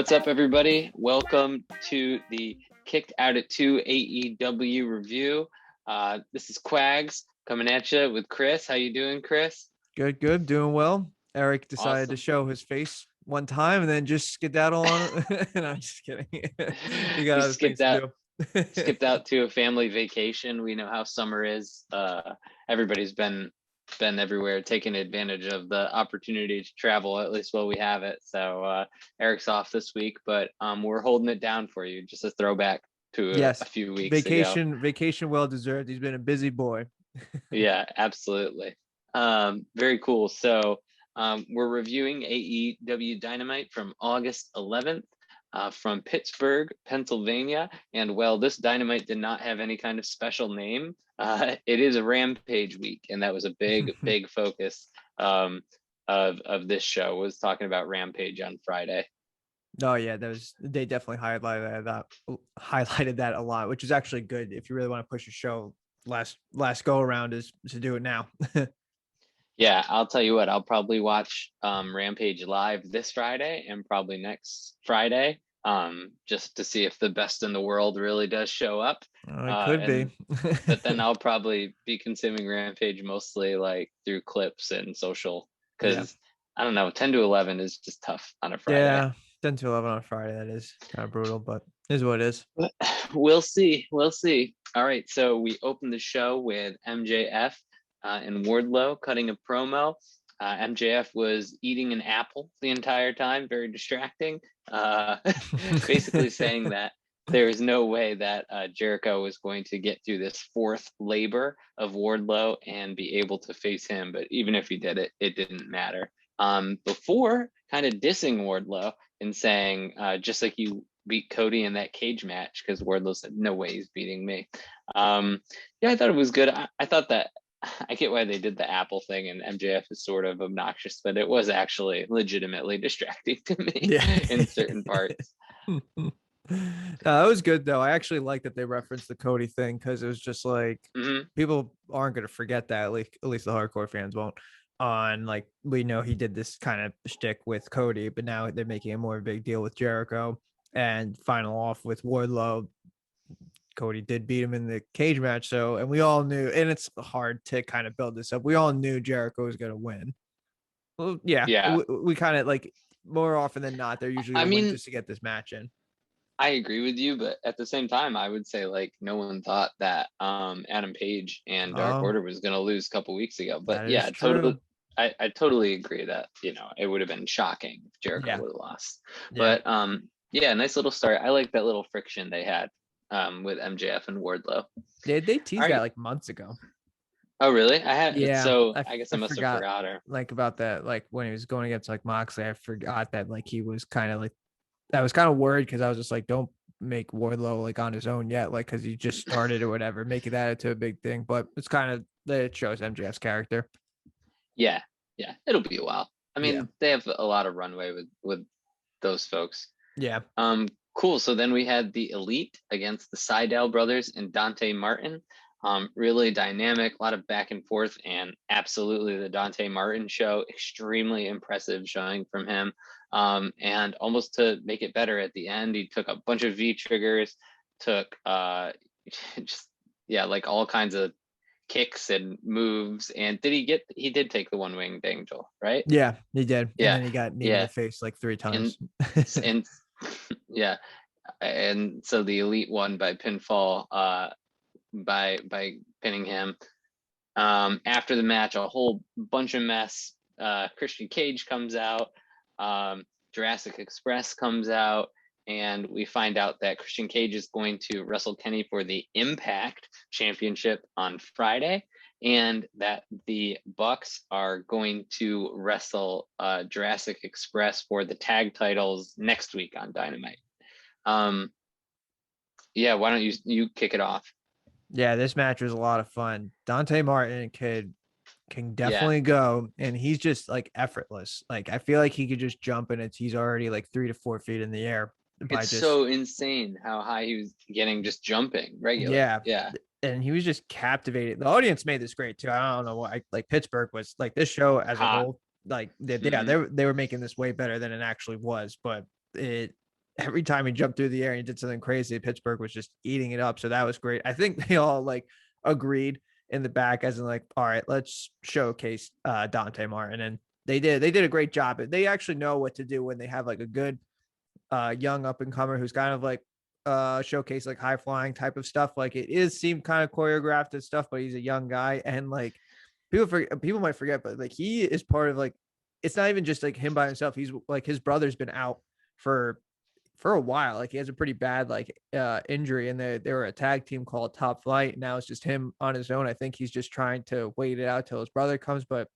What's up, everybody? Welcome to the Kicked Out at 2 AEW review. This is Quags coming at you with Chris. How you doing, Chris? Good, doing well. Eric decided Awesome. to show his face one time and then just skedaddle on it. And I'm just kidding. He got other things to do. Skipped out to a family vacation. We know how summer is. Everybody's been everywhere, taking advantage of the opportunity to travel, at least while we have it. So Eric's off this week, but we're holding it down for you. Just a throwback to a few weeks ago. Vacation well deserved. He's been a busy boy. Yeah, absolutely. Very cool. So we're reviewing AEW Dynamite from August 11th from Pittsburgh, Pennsylvania. And while this Dynamite did not have any kind of special name, it is a Rampage week. And that was a big focus of this show, was talking about Rampage on Friday. Oh yeah, they definitely highlighted that a lot, which is actually good if you really want to push a show. Last go around is to do it now. Yeah, I'll tell you what, I'll probably watch Rampage live this Friday and probably next Friday, just to see if the best in the world really does show up. It could be. But then I'll probably be consuming Rampage mostly like through clips and social, because I don't know, 10 to 11 is just tough on a Friday. Yeah, 10 to 11 on a Friday, that is kind of brutal, but it is what it is. We'll see. All right, so we opened the show with MJF and Wardlow cutting a promo. MJF was eating an apple the entire time, very distracting, basically saying that there is no way that Jericho was going to get through this fourth labor of Wardlow and be able to face him. But even if he did it, it didn't matter. Before kind of dissing Wardlow and saying, just like you beat Cody in that cage match, because Wardlow said, no way he's beating me. I thought it was good. I thought that I get why they did the Apple thing, and MJF is sort of obnoxious, but it was actually legitimately distracting to me in certain parts. That was good though. I actually like that they referenced the Cody thing, because it was just like people aren't going to forget that, at least the hardcore fans won't. On like, we know he did this kind of shtick with Cody, but now they're making a more big deal with Jericho. And final off with Wardlow, Cody did beat him in the cage match. So, and we all knew, and it's hard to kind of build this up. We all knew Jericho was going to win. Well, yeah. We kind of like, more often than not, they're usually win just to get this match in. I agree with you, but at the same time, I would say like no one thought that Adam Page and Dark Order was going to lose a couple weeks ago. But yeah, totally. I totally agree that, it would have been shocking if Jericho would have lost. Yeah. But nice little start. I like that little friction they had with MJF and Wardlow. They teased that like months ago. Oh really? I had. Yeah. So I guess I must have forgot her. Like about that, like when he was going against like Moxley, I forgot that like he was kind of like, I was kind of worried, because I was just like, don't make Wardlow like on his own yet, like because he just started or whatever, making that into a big thing. But it's kind of, it shows MJF's character. Yeah, it'll be a while. I mean, they have a lot of runway with those folks. Yeah. Cool. So then we had the Elite against the Seidel brothers and Dante Martin. Really dynamic, a lot of back and forth, and absolutely the Dante Martin show, extremely impressive showing from him. And almost to make it better at the end, he took a bunch of V triggers, took like all kinds of kicks and moves. And he did take the one winged angel, right? Yeah, he did. Yeah. And then he got knee in the face like 3 times. And yeah. And so the Elite won by pinfall, by pinning him. After the match, a whole bunch of mess. Christian Cage comes out, Jurassic Express comes out, and we find out that Christian Cage is going to wrestle Kenny for the Impact Championship on Friday, and that the Bucks are going to wrestle Jurassic Express for the tag titles next week on Dynamite. Why don't you kick it off? Yeah, this match was a lot of fun. Dante Martin can definitely go, and he's just like effortless. Like I feel like he could just jump, and he's already like 3 to 4 feet in the air. It's so insane how high he was getting just jumping regular. Yeah. And he was just captivated. The audience made this great too. I don't know why. Like Pittsburgh was like, this show as a whole, like they were making this way better than it actually was. But it every time he jumped through the air and he did something crazy, Pittsburgh was just eating it up. So that was great. I think they all like agreed in the back as in like, all right, let's showcase Dante Martin. And they did a great job. They actually know what to do when they have like a good young up and comer who's kind of like showcase like high flying type of stuff. Like it seemed kind of choreographed and stuff, but he's a young guy. And like people might forget, but like he is part of like, it's not even just like him by himself. He's like, his brother's been out for a while. Like he has a pretty bad like injury, and they were a tag team called Top Flight. Now it's just him on his own. I think he's just trying to wait it out till his brother comes, but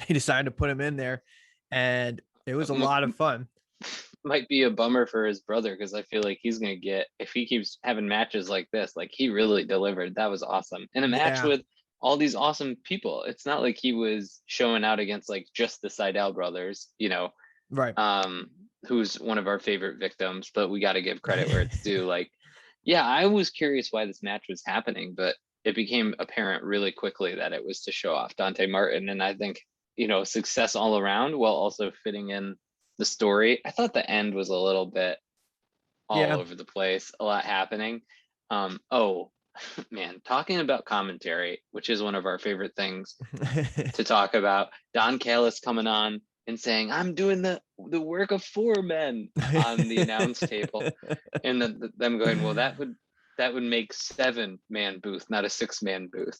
he decided to put him in there, and it was a lot of fun. Might be a bummer for his brother, because I feel like he's gonna get, if he keeps having matches like this, like he really delivered. That was awesome in a match with all these awesome people. It's not like he was showing out against like just the Seidel brothers, Right. Who's one of our favorite victims, but we got to give credit where it's due. Like, yeah, I was curious why this match was happening, but it became apparent really quickly that it was to show off Dante Martin. And I think, success all around while also fitting in the story. I thought the end was a little bit all over the place, a lot happening. Oh man, talking about commentary, which is one of our favorite things to talk about. Don Callis coming on and saying, I'm doing the work of 4 men on the announce table. And them going, well, that would make 7-man booth, not a 6-man booth.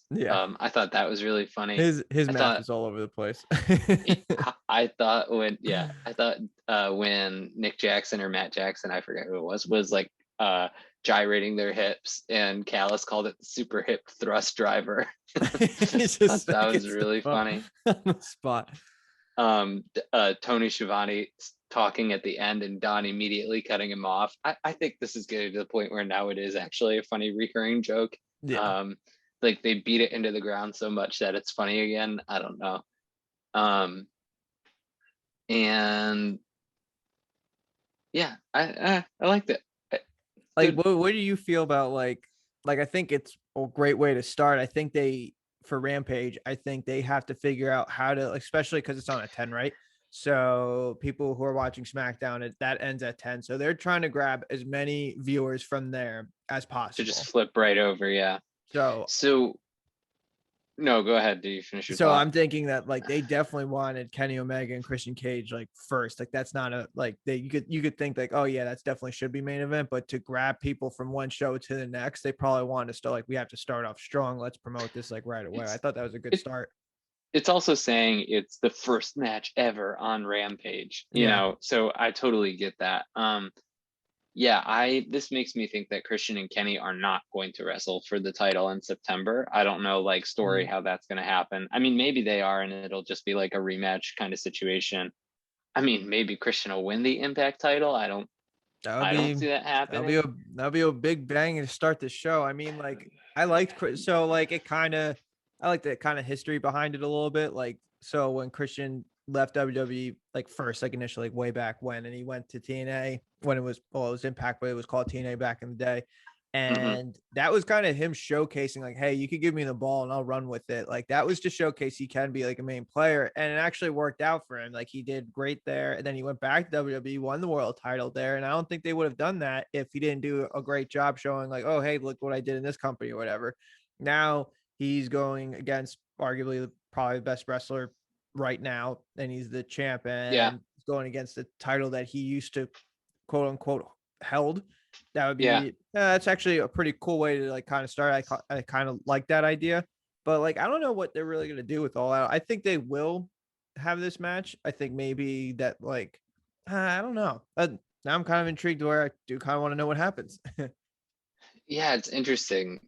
I thought that was really funny. His math is all over the place. I thought when Nick Jackson or Matt Jackson, I forget who it was like gyrating their hips, and Callis called it the super hip thrust driver. That was really funny. On the spot. Tony Schiavone talking at the end and Don immediately cutting him off. I think this is getting to the point where now it is actually a funny recurring joke. Like they beat it into the ground so much that it's funny again. I don't know. And yeah, I liked it. Like, what do you feel about like I think it's a great way to start. I think for Rampage, I think they have to figure out how to, especially because it's on at 10, right? So people who are watching SmackDown, that ends at 10. So they're trying to grab as many viewers from there as possible. To just flip right over, yeah. So no, go ahead. Do you finish your thought? I'm thinking that like they definitely wanted Kenny Omega and Christian Cage like first. Like that's not you could think like, oh yeah, that's definitely should be main event, but to grab people from one show to the next, they probably wanted to start like, we have to start off strong. Let's promote this like right away. I thought that was a good start. It's also saying it's the first match ever on Rampage, you know, so I totally get that. This makes me think that Christian and Kenny are not going to wrestle for the title in September. I don't know, like story, how that's going to happen. I mean, maybe they are, and it'll just be like a rematch kind of situation. I mean, maybe Christian will win the Impact title. I don't see that happening. That'll be a big bang to start the show. I mean, like I liked I like the kind of history behind it a little bit. Like, so when Christian left WWE, like first, like initially, like way back when, and he went to TNA when it was Impact, but it was called TNA back in the day. And that was kind of him showcasing like, hey, you could give me the ball and I'll run with it. Like that was to showcase he can be like a main player. And it actually worked out for him. Like he did great there. And then he went back to WWE, won the world title there. And I don't think they would have done that if he didn't do a great job showing like, oh, hey, look what I did in this company or whatever. Now he's going against arguably probably the best wrestler right now, and he's the champ, and he's going against the title that he used to quote unquote held. That would be that's actually a pretty cool way to like kind of start. I kind of like that idea, but like I don't know what they're really going to do with All Out. I think they will have this match. I think maybe that like I don't know. Now I'm kind of intrigued where I do kind of want to know what happens. Yeah, it's interesting.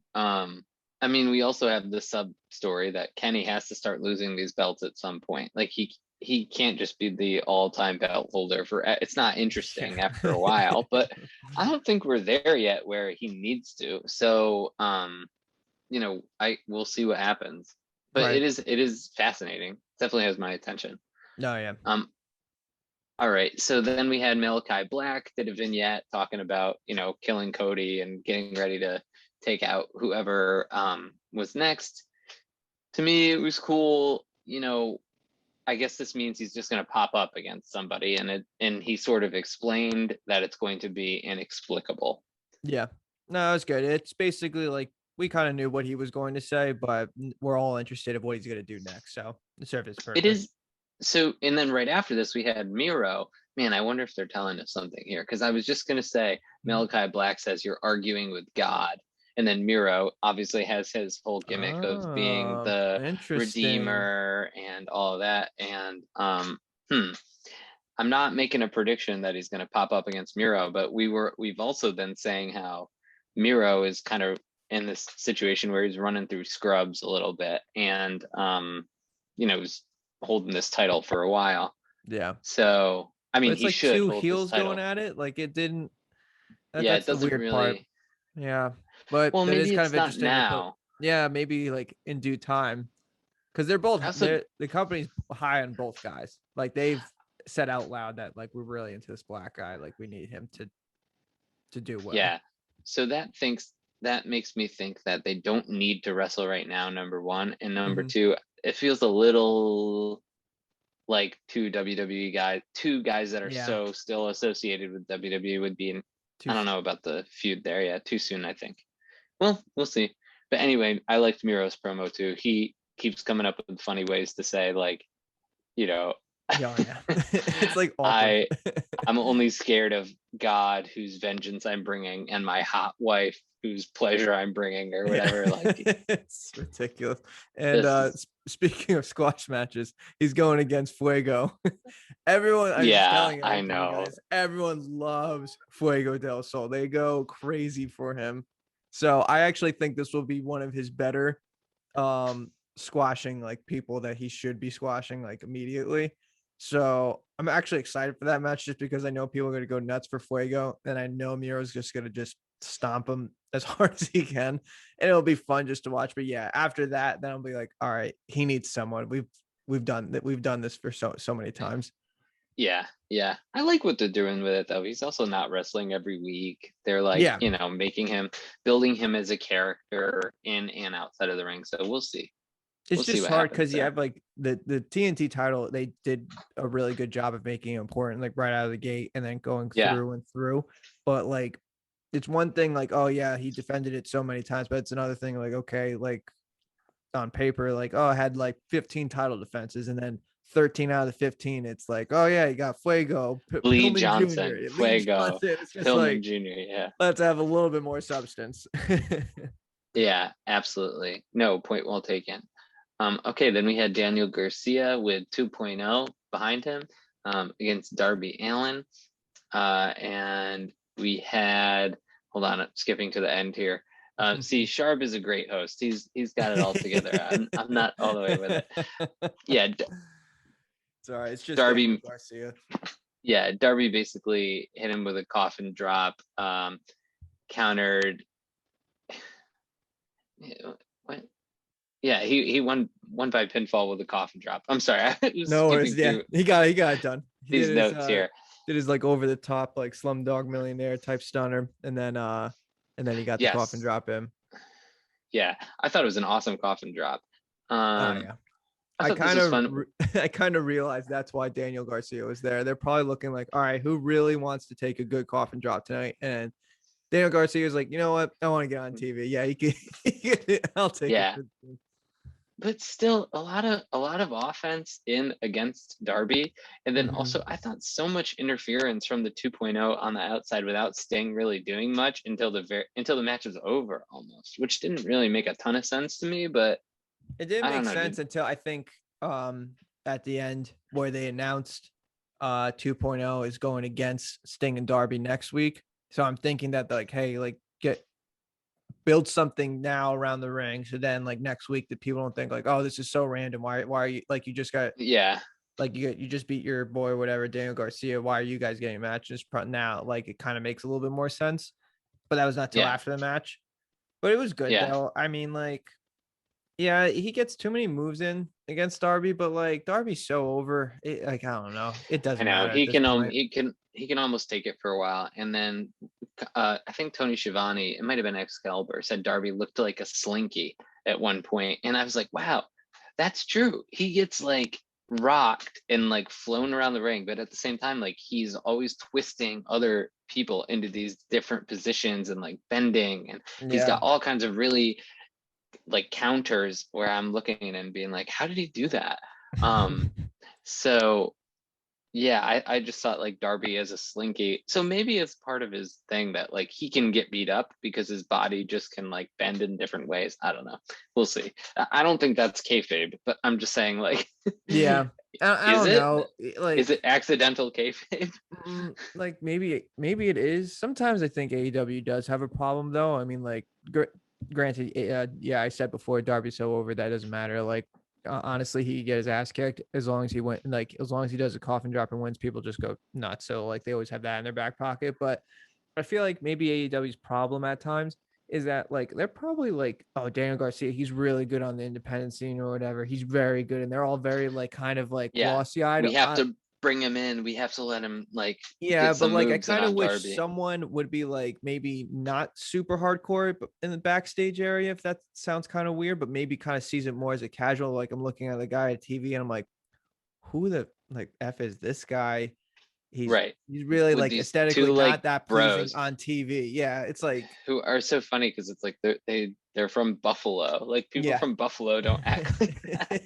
I mean, we also have the sub story that Kenny has to start losing these belts at some point. Like he can't just be the all-time belt holder for. It's not interesting after a while, but I don't think we're there yet where he needs to. So, we'll see what happens. But it is fascinating. Definitely has my attention. No, yeah. All right. So then we had Malachi Black did a vignette talking about killing Cody and getting ready to take out whoever was next. To me, it was cool. I guess this means he's just going to pop up against somebody, and he sort of explained that it's going to be inexplicable. Yeah, no, it's good. It's basically like we kind of knew what he was going to say, but we're all interested in what he's going to do next. So it served its purpose. It is. So, and then right after this, we had Miro. Man, I wonder if they're telling us something here, because I was just going to say Malachi Black says you're arguing with God. And then Miro obviously has his whole gimmick of being the redeemer and all of that. And I'm not making a prediction that he's going to pop up against Miro, but we've also been saying how Miro is kind of in this situation where he's running through scrubs a little bit, and he's holding this title for a while. Yeah. So I mean, it's like two heels going at it. Like it didn't. That's the weird part. Yeah. But well, maybe it is kind it's of interesting not now. Yeah, maybe like in due time, because they're both the company's high on both guys. Like they've said out loud that like we're really into this Black guy. Like we need him to do well. Yeah. So that makes me think that they don't need to wrestle right now. Number one, and number two, it feels a little like two guys that are so still associated with WWE would be in. I don't know about the feud there. Yeah, too soon, I think. Well, we'll see. But anyway, I liked Miro's promo too. He keeps coming up with funny ways to say, like, it's like awkward. I'm only scared of God, whose vengeance I'm bringing, and my hot wife, whose pleasure I'm bringing, or whatever. Like, it's ridiculous. And speaking of squash matches, he's going against Fuego. Everyone, I know. Guys, everyone loves Fuego del Sol. They go crazy for him. So I actually think this will be one of his better squashing like people that he should be squashing like immediately. So I'm actually excited for that match just because I know people are going to go nuts for Fuego, and I know Miro's just going to just stomp him as hard as he can, and it'll be fun just to watch. But yeah, after that, then I'll be like, all right, he needs someone. We've done this for so many times. Yeah. I like what they're doing with it though. He's also not wrestling every week. They're like, building him as a character in and outside of the ring. So we'll see. It's just hard because you have like the TNT title. They did a really good job of making it important, like right out of the gate, and then going through and through. But like, it's one thing, like, oh yeah, he defended it so many times, but it's another thing, like, okay, like on paper, like, oh, I had like 15 title defenses, and then 13 out of the 15, it's like, oh yeah, you got Fuego, Lee Johnson, Jr., Fuego, it's just Pillman like, Jr. Yeah, let's have a little bit more substance. Yeah, absolutely. No, point well taken. Okay, then we had Daniel Garcia with 2.0 behind him against Darby Allin. And we had, hold on, I'm skipping to the end here. See, Sharp is a great host. He's got it all together. I'm not all the way with it. Yeah. Sorry, it's just Darby Garcia. Yeah, Darby basically hit him with a coffin drop, countered. What? Yeah, he won by pinfall with a coffin drop. I'm sorry. No worries. Yeah, he got it done. These notes here. Did his like over the top like Slumdog Millionaire type stunner, and then he got the coffin drop in. Yeah, I thought it was an awesome coffin drop. I kind of realized that's why Daniel Garcia was there. They're probably looking like, all right, who really wants to take a good coffin drop tonight? And Daniel Garcia is like, you know what? I want to get on TV. Yeah, he can. I'll take it. But still, a lot of offense in against Darby, and then also I thought so much interference from the 2.0 on the outside without Sting really doing much until the match was over almost, which didn't really make a ton of sense to me. But it didn't make sense until I think at the end where they announced 2.0 is going against Sting and Darby next week. So I'm thinking that like, hey, like build something now around the ring, so then like next week that people don't think like, oh, this is so random. Why are you like, you just got like you just beat your boy or whatever, Daniel Garcia. Why are you guys getting matches now? Like it kind of makes a little bit more sense. But that was not till after the match. But it was good though. I mean, like, yeah, he gets too many moves in against Darby, but like Darby's so over. Like I don't know. It doesn't matter. He can almost take it for a while, and then I think Tony Schiavone, it might have been Excalibur, said Darby looked like a slinky at one point, and I was like, wow, that's true. He gets like rocked and like flown around the ring, but at the same time, like he's always twisting other people into these different positions and like bending, and he's got all kinds of really like counters where I'm looking and being like, how did he do that? So yeah, I just thought like Darby as a slinky. So maybe it's part of his thing that like he can get beat up because his body just can like bend in different ways. I don't know. We'll see. I don't think that's kayfabe, but I'm just saying like I don't know. Like, is it accidental kayfabe? Like maybe it is. Sometimes I think AEW does have a problem though. I mean, like granted, I said before, Darby's so over that doesn't matter. Like honestly, he could get his ass kicked as long as he went, like as long as he does a coffin drop and wins, people just go nuts. So like they always have that in their back pocket. But I feel like maybe AEW's problem at times is that like they're probably like, oh, Daniel Garcia, he's really good on the independent scene or whatever. He's very good, and they're all very like kind of like glossy eyed. We have to bring him in. We have to let him like get some but like I kind of wish Darby. Someone would be like maybe not super hardcore but in the backstage area, if that sounds kind of weird, but maybe kind of sees it more as a casual. Like I'm looking at the guy at TV and I'm like, who the like F is this guy? He's really with like aesthetically not like that pleasing on TV. Yeah, it's like who are so funny because it's like they're from Buffalo. Like people from Buffalo don't act like that.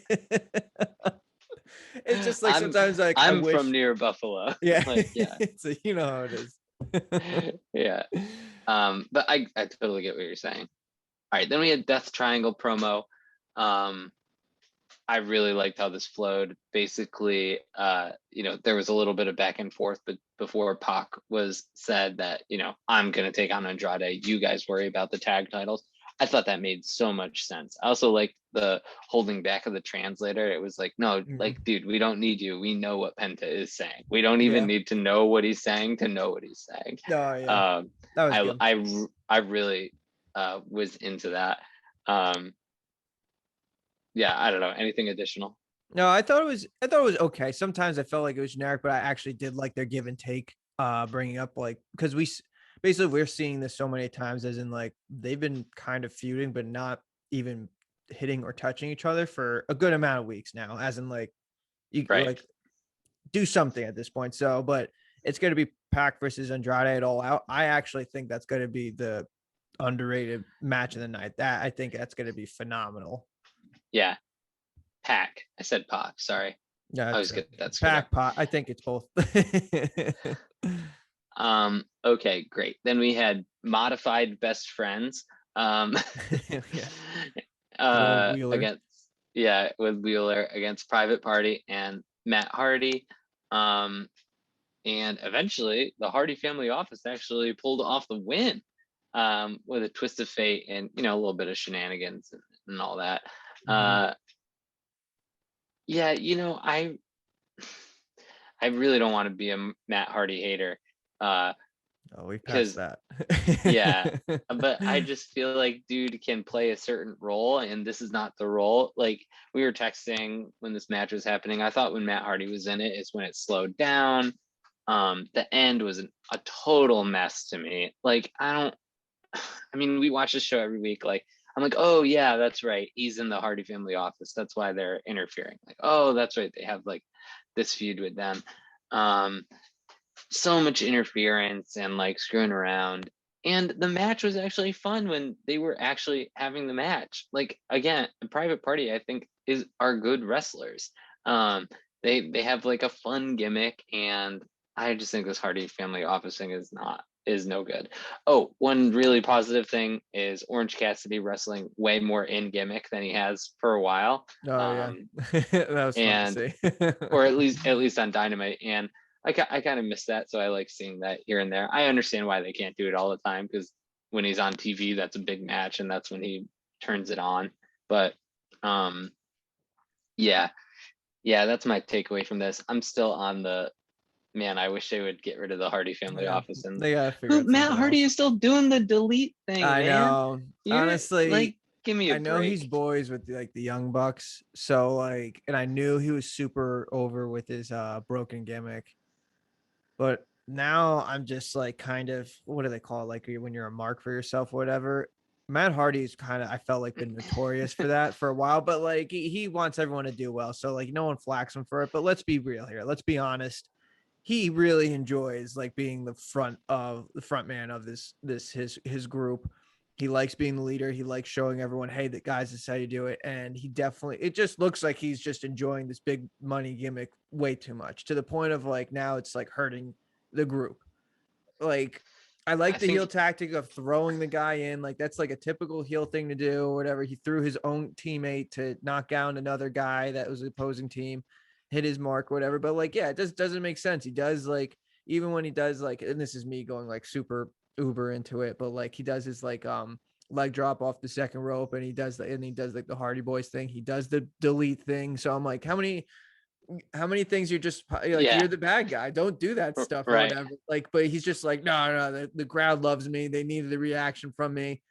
It's just like sometimes like I'm from near Buffalo. Yeah, like, yeah. So you know how it is. Yeah. But I totally get what you're saying. All right, then we had Death Triangle promo. I really liked how this flowed. Basically, there was a little bit of back and forth, but before Pac was said that, I'm going to take on Andrade. You guys worry about the tag titles. I thought that made so much sense. I also liked the holding back of the translator. It was like, no, like, dude, we don't need you. We know what Penta is saying. We don't even need to know what he's saying to know what he's saying. Oh, yeah. That was good. I really was into that. Yeah, I don't know. Anything additional? No, I thought it was okay. Sometimes I felt like it was generic, but I actually did like their give and take, bringing up like, because we're seeing this so many times, as in like they've been kind of feuding, but not even hitting or touching each other for a good amount of weeks now, as in like you like do something at this point. So, but it's going to be Pac versus Andrade at All Out. I actually think that's going to be the underrated match of the night. That I think that's going to be phenomenal. Yeah. Pac. I said Pac. Sorry. Yeah, I was good. That's Pac. I think it's both. Okay, great. Then we had modified best friends. Against with Wheeler against Private Party and Matt Hardy. And eventually the Hardy family office actually pulled off the win with a twist of fate and a little bit of shenanigans and all that. I really don't want to be a Matt Hardy hater. We passed that. Yeah, but I just feel like dude can play a certain role, and this is not the role. Like we were texting when this match was happening. I thought when Matt Hardy was in it is when it slowed down. The end was a total mess to me. Like we watch this show every week. Like I'm like, oh yeah, that's right. He's in the Hardy family office. That's why they're interfering. Like, oh, that's right. They have like this feud with them. So much interference and like screwing around. And the match was actually fun when they were actually having the match. Like again, Private Party, I think, are good wrestlers. They have like a fun gimmick, and I just think this Hardy family office thing is no good. Oh, one really positive thing is Orange Cassidy wrestling way more in gimmick than he has for a while. Yeah. That was fun to see. Or at least on Dynamite. And I kind of miss that, so I like seeing that here and there. I understand why they can't do it all the time, because when he's on TV, that's a big match, and that's when he turns it on. But yeah, that's my takeaway from this. I'm still on the man. I wish they would get rid of the Hardy family office, and they gotta figure out Matt Hardy is still doing the delete thing. I know. Honestly, like, give me a break. I know he's boys with like the Young Bucks, so like, and I knew he was super over with his broken gimmick. But now I'm just like kind of, what do they call it? Like when you're a mark for yourself or whatever. Matt Hardy's kind of, I felt like, been notorious for that for a while, but like he wants everyone to do well. So like no one flacks him for it. But let's be real here. Let's be honest. He really enjoys like being the front man of his group. He likes being the leader. He likes showing everyone, hey, that guys, this is how you do it. And it just looks like he's just enjoying this big money gimmick way too much, to the point of like now it's like hurting the group. Like, I like the heel tactic of throwing the guy in. Like, that's like a typical heel thing to do or whatever. He threw his own teammate to knock down another guy that was the opposing team, hit his mark, whatever. But like, yeah, it just doesn't make sense. He does like, even when he does like, and this is me going like super uber into it, but like he does his like leg drop off the second rope, and he does like the Hardy Boys thing. He does the delete thing. So I'm like, how many things you're just like, you're the bad guy, don't do that stuff, or whatever. Like, but he's just like, no, the crowd loves me, they needed the reaction from me.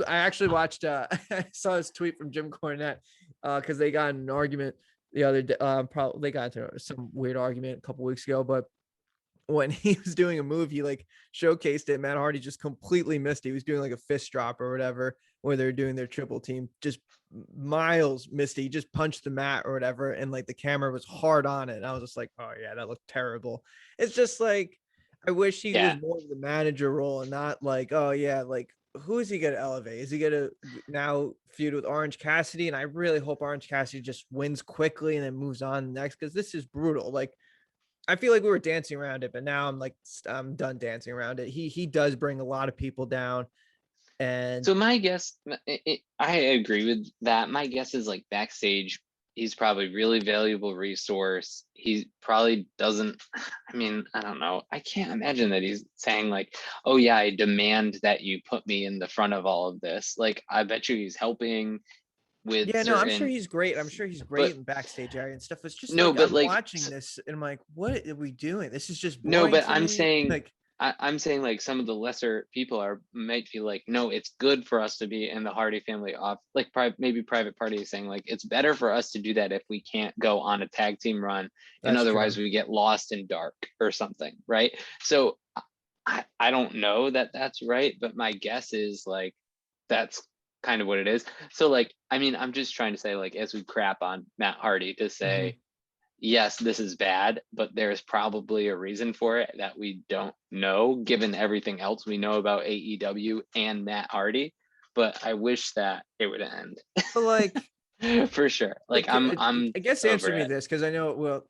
I actually watched I saw this tweet from Jim Cornette because they got in an argument the other day. Probably they got into some weird argument a couple weeks ago, but when he was doing a move, he like showcased it. Matt Hardy just completely missed it. He was doing like a fist drop or whatever, where they're doing their triple team, just miles missed it. He just punched the mat or whatever, and like the camera was hard on it. And I was just like, oh yeah, that looked terrible. It's just like, I wish he was more of the manager role and not like, oh yeah, like who is he gonna elevate? Is he gonna now feud with Orange Cassidy? And I really hope Orange Cassidy just wins quickly and then moves on next, because this is brutal. Like, I feel like we were dancing around it, but now I'm done dancing around it. He does bring a lot of people down. And so my guess, I agree with that. My guess is like backstage, he's probably really valuable resource. He probably doesn't, I mean, I don't know. I can't imagine that he's saying like, oh yeah, I demand that you put me in the front of all of this. Like, I bet you he's helping with I'm sure he's great. I'm sure he's great in backstage area and stuff. It's just no, like, but I'm like watching this and I'm like, what are we doing? This is just no, but I'm me. saying Like, I'm saying like some of the lesser people might feel like, no, it's good for us to be in the Hardy family off, like maybe Private Party is saying like, it's better for us to do that if we can't go on a tag team run, and otherwise we get lost in dark or something, right? So I don't know that that's right, but my guess is like that's kind of what it is. So like, I mean, I'm just trying to say like, as we crap on Matt Hardy, to say, yes, this is bad, but there's probably a reason for it that we don't know, given everything else we know about AEW and Matt Hardy. But I wish that it would end. but like, for sure. Like, I'm I guess answer me this, because I know, well,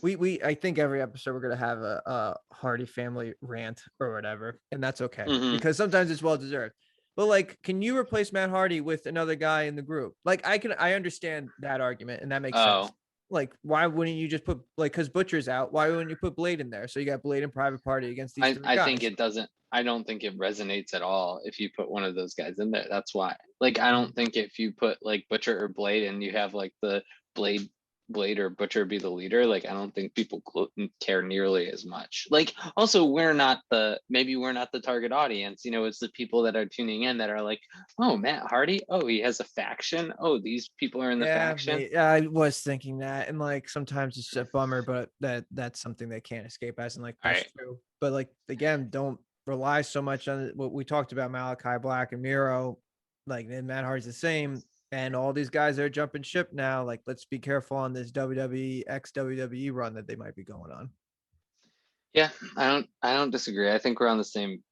I think every episode we're gonna have a Hardy family rant or whatever, and that's okay, because sometimes it's well deserved. But like, can you replace Matt Hardy with another guy in the group? Like, I understand that argument, and that makes sense. Like, why wouldn't you just put, like, because Butcher's out, why wouldn't you put Blade in there? So you got Blade and Private Party against these three guys. I think it doesn't. I don't think it resonates at all if you put one of those guys in there. That's why. Like, I don't think if you put like Butcher or Blade and you have like the Blade or Butcher be the leader, like I don't think people care nearly as much. Like, also, maybe we're not the target audience. You know, it's the people that are tuning in that are like, oh, Matt Hardy, oh, he has a faction, oh, these people are in the faction. I was thinking that, and like sometimes it's a bummer, but that's something they can't escape as, and like that's true. But like, again, don't rely so much on what we talked about, Malachi Black and Miro. Like, and Matt Hardy's the same. And all these guys are jumping ship now. Like, let's be careful on this WWE ex WWE run that they might be going on. Yeah, I don't disagree. I think we're on the same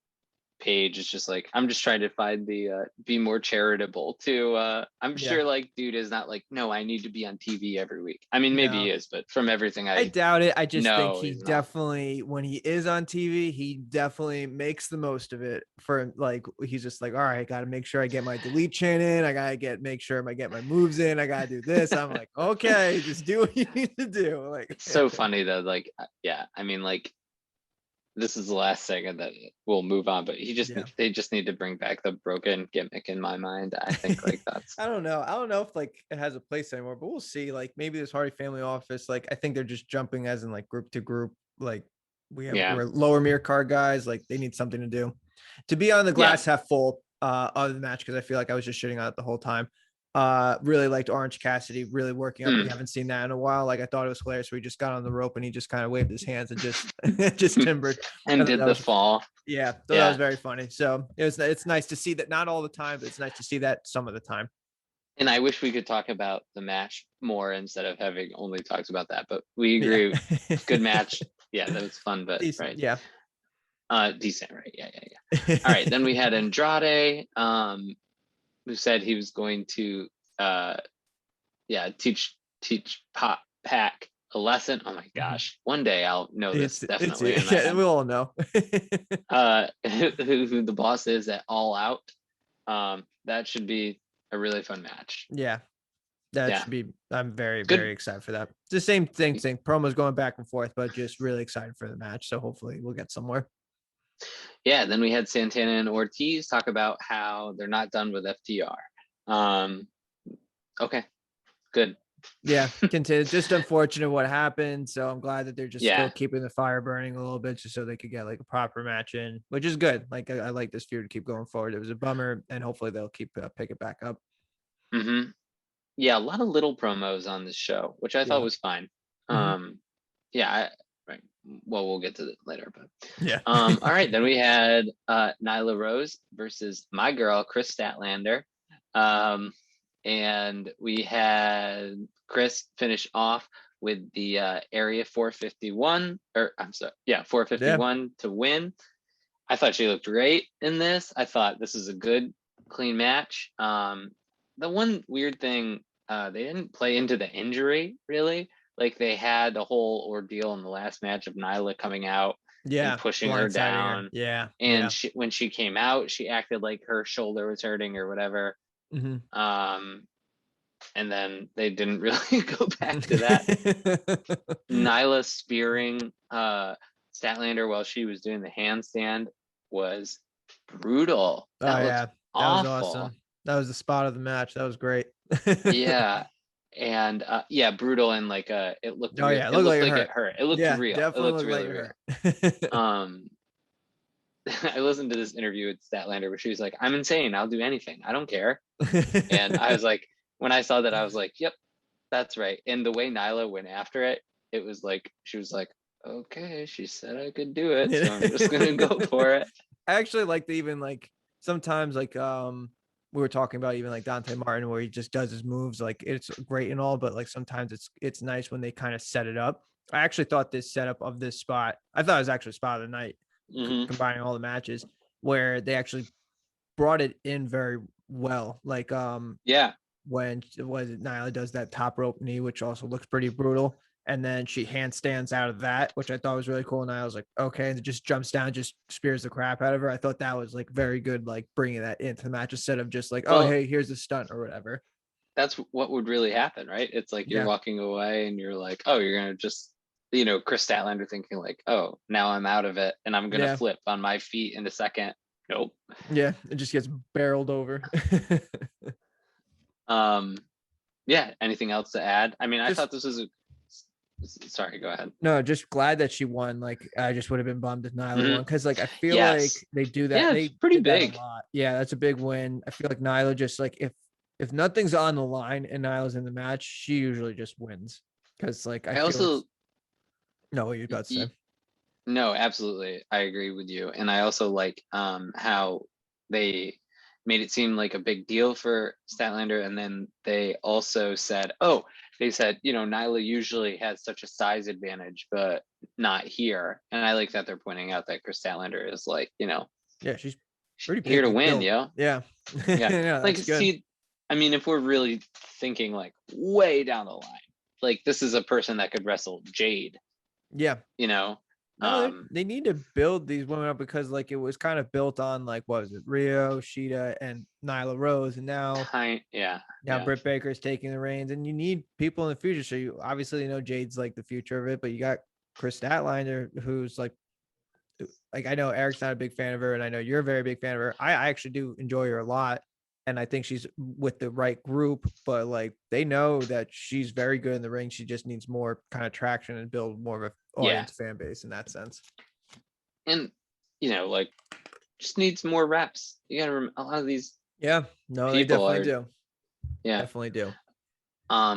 page. It's just like, I'm just trying to find the be more charitable too. I'm sure like dude is not like, no, I need to be on TV every week. I mean, maybe he is, but from everything I doubt it. I just think he definitely, when he is on TV, he definitely makes the most of it. For like, he's just like, all right, I gotta make sure I get my delete chain in, I gotta make sure I get my moves in, I gotta do this. I'm like, okay, just do what you need to do. Like, it's so funny though. Like, yeah, I mean, like, this is the last segment that we'll move on, but they just need to bring back the broken gimmick in my mind. I think like that's I don't know if like it has a place anymore, but we'll see. Like, maybe this Hardy family office, like I think they're just jumping as in like group to group. Like, we're lower mirror card guys, like they need something to do to be on the glass half full of the match, because I feel like I was just shitting on it the whole time. Really liked Orange Cassidy really working up. We haven't seen that in a while. Like I thought it was hilarious where he just got on the rope and he just kind of waved his hands and just just timbered and did the fall. Yeah, that was very funny. So it's nice to see that, not all the time, but it's nice to see that some of the time. And I wish we could talk about the match more instead of having only talked about that. But we agree, good match. Yeah, that was fun, but decent, right. Yeah. Decent, right? Yeah. All right, then we had Andrade, who said he was going to teach Pac a lesson. Oh my gosh, one day I'll know this definitely. We'll all know who the boss is at All Out. That should be a really fun match. Yeah, that should be. I'm very very excited for that. It's the same thing. Promos going back and forth, but just really excited for the match. So hopefully we'll get somewhere. Yeah, then we had Santana and Ortiz talk about how they're not done with FTR. Okay, good. Yeah, continue. Just unfortunate what happened. So I'm glad that they're just still keeping the fire burning a little bit, just so they could get like a proper match in, which is good. Like I like this feud to keep going forward. It was a bummer, and hopefully they'll keep pick it back up. Mm-hmm. Yeah, a lot of little promos on this show, which I thought was fine. Right. Well, we'll get to it later, but yeah. All right, then we had Nyla Rose versus my girl Chris Statlander, and we had Chris finish off with the Area 451, or I'm sorry, 451 to win. I thought she looked great in this. I thought this is a good, clean match. The one weird thing, they didn't play into the injury really. Like they had a whole ordeal in the last match of Nyla coming out and pushing her down. Yeah. And when she came out, she acted like her shoulder was hurting or whatever. And then they didn't really go back to that. Nyla spearing Statlander while she was doing the handstand was brutal. That was awesome. That was the spot of the match. That was great. Yeah. And brutal, and like it looked real. It looked like it hurt. It looked real. It looked really real. I listened to this interview with Statlander where she was like, I'm insane, I'll do anything, I don't care. And I was like, when I saw that, I was like, yep, that's right. And the way Nyla went after it, it was like she was like, okay, she said I could do it, so I'm just gonna go for it. I actually like the, even like sometimes like we were talking about even like Dante Martin, where he just does his moves. Like it's great and all, but like sometimes it's nice when they kind of set it up. I actually thought this setup of this spot, I thought it was actually spot of the night, combining all the matches, where they actually brought it in very well. Like when Nyla does that top rope knee, which also looks pretty brutal, and then she handstands out of that, which I thought was really cool. And I was like, okay, and it just jumps down, just spears the crap out of her. I thought that was like very good, like bringing that into the match instead of just like, hey, here's a stunt or whatever. That's what would really happen, right? It's like you're walking away and you're like, oh, you're gonna just, Chris Statlander thinking like, oh, now I'm out of it and I'm gonna flip on my feet in a second. Nope. Yeah, it just gets barreled over. Anything else to add? I mean, I thought this was sorry, go ahead. No, just glad that she won. Like I just would have been bummed if Nyla won, because like I feel like they do that. They pretty big. A lot. Yeah, that's a big win. I feel like Nyla just like if nothing's on the line and Nyla's in the match, she usually just wins. Because like I also no, what you're about to say. No, absolutely, I agree with you, and I also like how they made it seem like a big deal for Statlander, and then they also said, Nyla usually has such a size advantage, but not here. And I like that they're pointing out that Chris Statlander is like, she's pretty here to win, yo. Yeah. Yeah. Like, see, I mean, if we're really thinking like way down the line, like this is a person that could wrestle Jade. Yeah. No, they need to build these women up, because like it was kind of built on like, what was it, Rio, Shida, and Nyla Rose, and now Britt Baker is taking the reins, and you need people in the future. So you obviously Jade's like the future of it, but you got Chris Statlander, who's like I know Eric's not a big fan of her, and I know you're a very big fan of her. I actually do enjoy her a lot, and I think she's with the right group, but like they know that she's very good in the ring. She just needs more kind of traction and build more of a audience fan base in that sense. And like just needs more reps. You gotta a lot of these they definitely do. Yeah. Definitely do.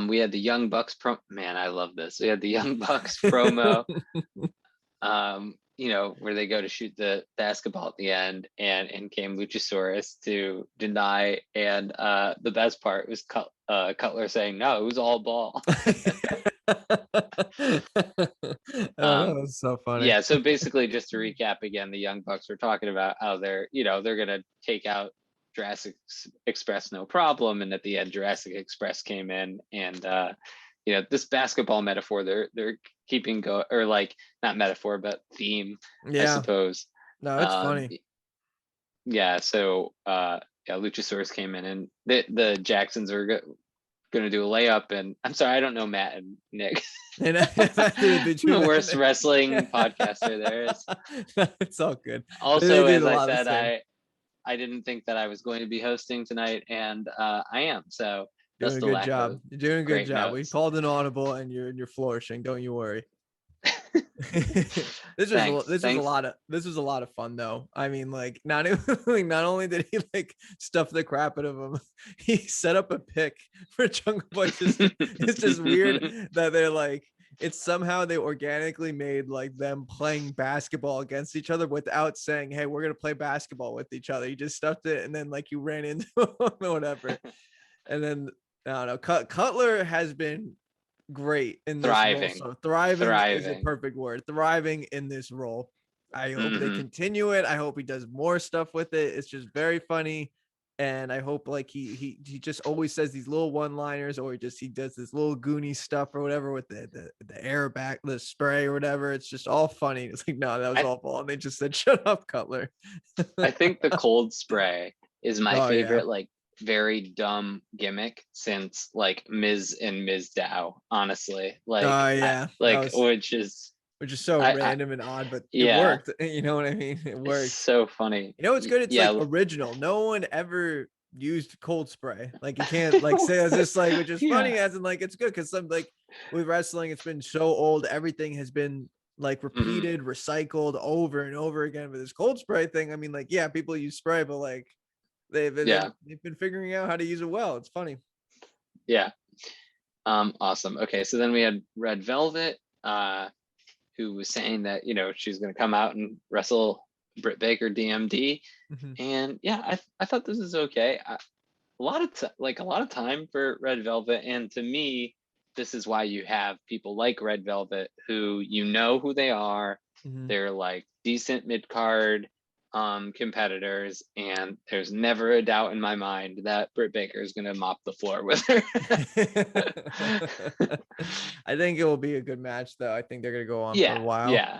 We had the Young Bucks man, I love this. We had the Young Bucks promo. Where they go to shoot the basketball at the end, and in came Luchasaurus to deny, and the best part was Cutler saying, no, it was all ball. That was so funny. Yeah, so basically, just to recap again, the Young Bucks were talking about how they're gonna take out Jurassic Express no problem, and at the end Jurassic Express came in, and this basketball metaphor they're keeping go, or like not metaphor but theme, I suppose. No, it's funny. Yeah, so Luchasaurus came in, and the Jacksons are going to do a layup, and I'm sorry, I don't know Matt and Nick. The worst wrestling podcaster there is. It's all good. Also, as I said, I didn't think that I was going to be hosting tonight, and I am. So doing a good job. You're doing a good job. We called an audible, and you're flourishing. Don't you worry. This was a lot of fun though. I mean, like not only did he like stuff the crap out of him, he set up a pick for Jungle Boy. It's just weird that they're like, it's somehow they organically made like them playing basketball against each other without saying, hey, we're gonna play basketball with each other. You just stuffed it, and then like you ran into him or whatever. And then I don't know, Cutler has been great in this role. So thriving is a perfect word. Thriving in this role. I hope they continue it. I hope he does more stuff with it. It's just very funny, and I hope like he just always says these little one-liners, or he does this little Goonie stuff or whatever with the air back, the spray or whatever. It's just all funny. It's like, no, that was awful, and they just said, "Shut up, Cutler." I think the cold spray is my favorite. Like, very dumb gimmick since like Miz and Ms. Dow, honestly. Like, which is so random and odd, but it worked. You know what I mean? It worked. It's so funny. You know what's good? It's like original. No one ever used cold spray. Like you can't like say it's just like, which is funny as in like it's good because some like with wrestling, it's been so old. Everything has been like repeated, recycled over and over again. But this cold spray thing, I mean, like people use spray, but like they've been figuring out how to use it well. It's funny. Yeah. Awesome. Okay, so then we had Red Velvet, who was saying that she's going to come out and wrestle Britt Baker DMD, and I thought this is okay. A lot of time for Red Velvet, and to me, this is why you have people like Red Velvet who who they are. They're like decent mid-card competitors, and there's never a doubt in my mind that Britt Baker is going to mop the floor with her. I think it will be a good match, though. I think they're going to go on for a while. Yeah,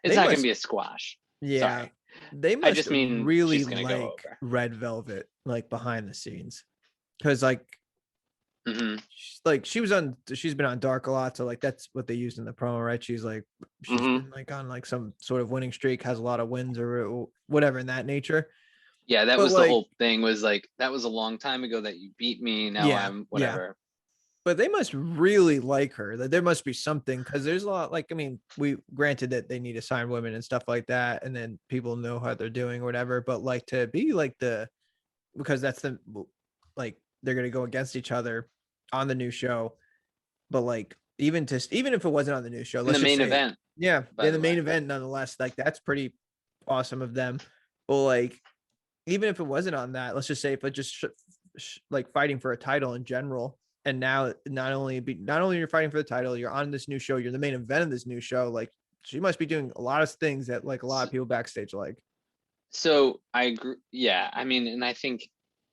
it's not going to be a squash. Yeah, sorry. They must really like Red Velvet, like behind the scenes, because like she's been on Dark a lot, so like that's what they used in the promo, right? She's been like on like some sort of winning streak, has a lot of wins or whatever in that nature. Yeah, that was the whole thing, was like, that was a long time ago that you beat me, now I'm whatever. Yeah. But they must really like her. That there must be something, because there's a lot, like, I mean, we granted that they need to sign women and stuff like that, and then people know how they're doing or whatever, but like to be like because that's like they're gonna go against each other on the new show, but like even if it wasn't on the new show, in the main event, in the main event, nonetheless, like that's pretty awesome of them. But like even if it wasn't on that, let's just say if it just like fighting for a title in general, and now not only you're fighting for the title, you're on this new show, you're the main event of this new show, like she must be doing a lot of things that like a lot of people backstage like. So I agree. Yeah, I mean, and I think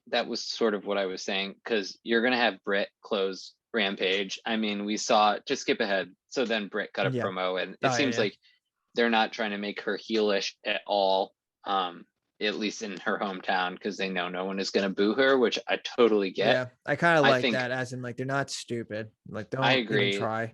that was sort of what I was saying, because you're going to have Britt close Rampage. I mean, we saw, just skip ahead. So then Britt cut a promo, and it seems like they're not trying to make her heelish at all, at least in her hometown, because they know no one is going to boo her, which I totally get. Yeah, I kind of like that, as in like they're not stupid. Like, don't even try.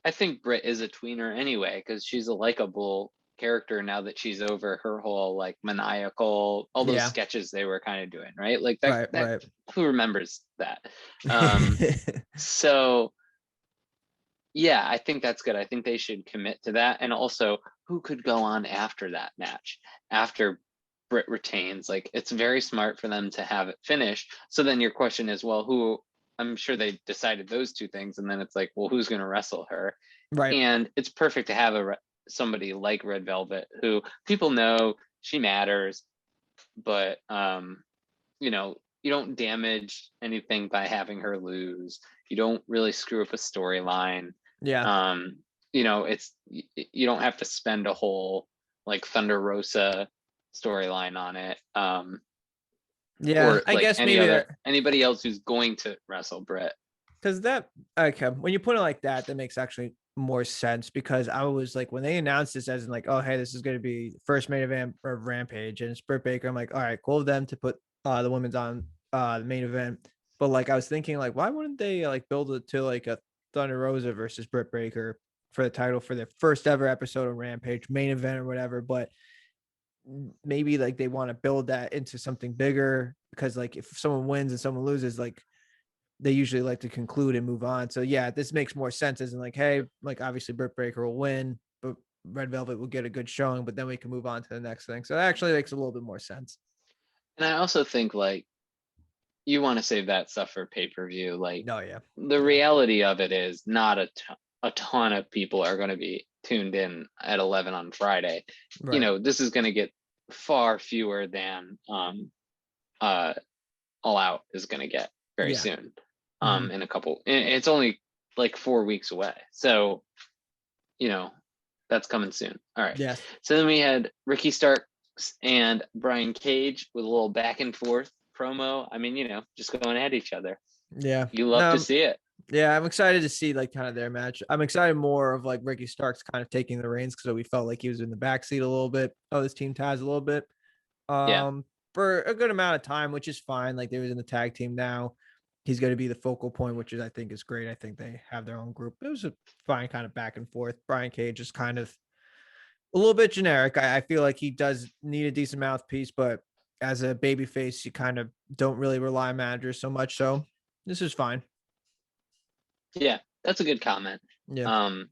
I think Britt is a tweener anyway, because she's a likable character now that she's over her whole like maniacal, all those sketches they were kind of doing, right? Like that, right. Who remembers that? So yeah, I think that's good. I think they should commit to that. And also, who could go on after that match, after Britt retains? Like, it's very smart for them to have it finish. So then your question is, well, who I'm sure they decided those two things, and then it's like, well, who's going to wrestle her? Right. And it's perfect to have somebody like Red Velvet, who people know she matters, but you don't damage anything by having her lose. You don't really screw up a storyline. Yeah. It's you don't have to spend a whole like Thunder Rosa storyline on it. Yeah, or I like guess maybe anybody else who's going to wrestle Brett. Because okay, when you put it like that makes actually more sense, because I was like, when they announced this as in like, oh, hey, this is going to be first main event of Rampage and it's Britt Baker, I'm like, all right, cool of them to put the women's on the main event. But like, I was thinking like, why wouldn't they like build it to like a Thunder Rosa versus Britt Baker for the title for their first ever episode of Rampage main event or whatever? But maybe like they want to build that into something bigger, because like if someone wins and someone loses, like they usually like to conclude and move on. So yeah, this makes more sense as in like, hey, like obviously Britt Baker will win, but Red Velvet will get a good showing, but then we can move on to the next thing. So that actually makes a little bit more sense. And I also think like you want to save that stuff for pay-per-view. Like, oh yeah, the reality of it is not a ton of people are going to be tuned in at 11 on Friday. right. This is going to get far fewer than All Out is going to get very soon. In a couple, it's only like 4 weeks away, so that's coming soon. All right. Yes. So then we had Ricky Starks and Brian Cage with a little back and forth promo. I mean, just going at each other. Yeah. You love to see it. Yeah, I'm excited to see like kind of their match. I'm excited more of like Ricky Starks kind of taking the reins, because we felt like he was in the backseat a little bit of this team Taz a little bit. For a good amount of time, which is fine. Like they was in the tag team now. He's going to be the focal point, which I think is great. I think they have their own group. It was a fine kind of back and forth. Brian Cage is kind of a little bit generic. I feel like he does need a decent mouthpiece, but as a babyface, you kind of don't really rely on managers so much. So this is fine. Yeah, that's a good comment. Yeah.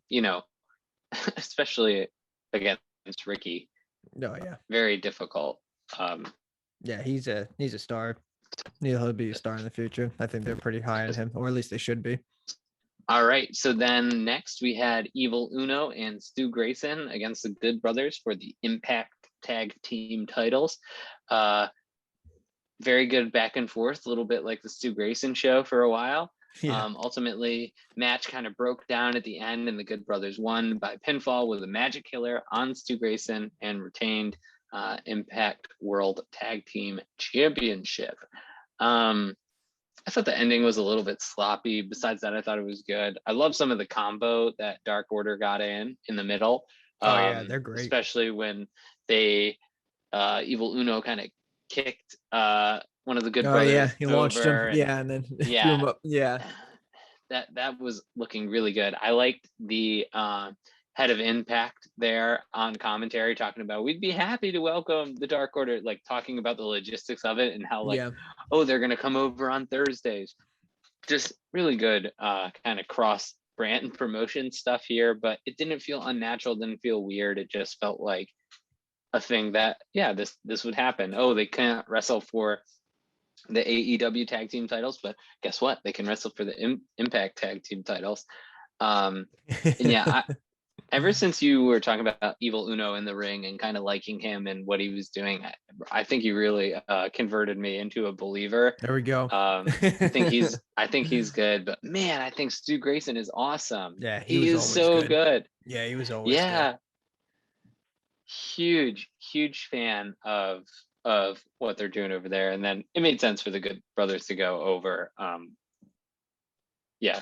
Especially against Ricky. Oh yeah. Very difficult. Yeah, he's a star. He'll be a star in the future. I think they're pretty high on him, or at least they should be. All right. So then next we had Evil Uno and Stu Grayson against the Good Brothers for the Impact Tag Team titles. Very good back and forth, a little bit like the Stu Grayson show for a while. Yeah. Ultimately, match kind of broke down at the end, and the Good Brothers won by pinfall with a Magic Killer on Stu Grayson and retained Impact World Tag Team Championship. I thought the ending was a little bit sloppy. Besides that, I thought it was good. I love some of the combo that Dark Order got in the middle. Oh yeah, they're great. Especially when they Evil Uno kind of kicked one of the Good Brothers. Yeah, he launched him. And then threw him up. Yeah. That was looking really good. I liked the head of Impact there on commentary talking about, we'd be happy to welcome the Dark Order, like talking about the logistics of it and how they're going to come over on Thursdays. Just really good kind of cross brand promotion stuff here, but it didn't feel unnatural, didn't feel weird. It just felt like a thing that, this would happen. Oh, they can't wrestle for the AEW tag team titles, but guess what? They can wrestle for the Impact tag team titles. Ever since you were talking about Evil Uno in the ring and kind of liking him and what he was doing, I think you really converted me into a believer. There we go. I think he's good, but man, I think Stu Grayson is awesome. Yeah, he is so good. Yeah, he was always good. Huge fan of what they're doing over there, and then it made sense for the Good Brothers to go over. Yeah.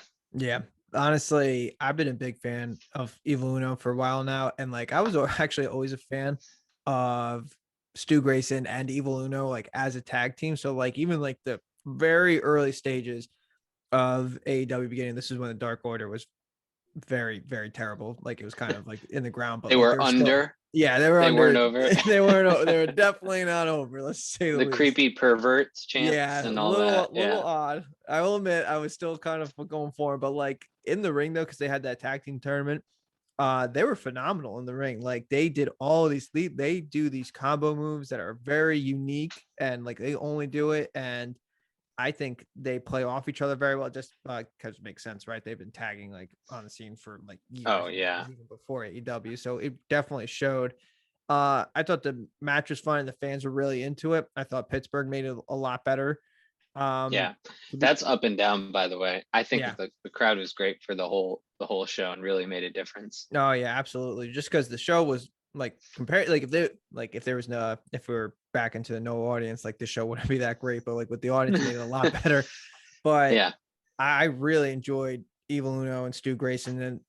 Honestly, I've been a big fan of Evil Uno for a while now, and like I was actually always a fan of Stu Grayson and Evil Uno like as a tag team. So like even like the very early stages of AEW beginning, this is when the Dark Order was very, very terrible. Like it was kind of like in the ground, but they were under. Yeah, they were they under. Weren't over. They weren't. They were definitely not over. Let's say the least. Creepy perverts chants and all that. Little odd. I will admit, I was still kind of going for it, but like in the ring though, because they had that tag team tournament, they were phenomenal in the ring. Like they did all these. They do these combo moves that are very unique, and like they only do it, and I think they play off each other very well, just because it makes sense, right? They've been tagging like on the scene for like years. Oh yeah, even before AEW, so it definitely showed. I thought the match was fun and the fans were really into it. I thought Pittsburgh made it a lot better. Yeah, that's up and down, by the way. I think Yeah. the crowd was great for the whole show and really made a difference. Oh yeah, absolutely. Just because the show was like compared, like if there was no, if we were back into the no audience, like the show wouldn't be that great. But like with the audience, made it a lot better. But Yeah, I really enjoyed Evil Uno and Stu Grayson, and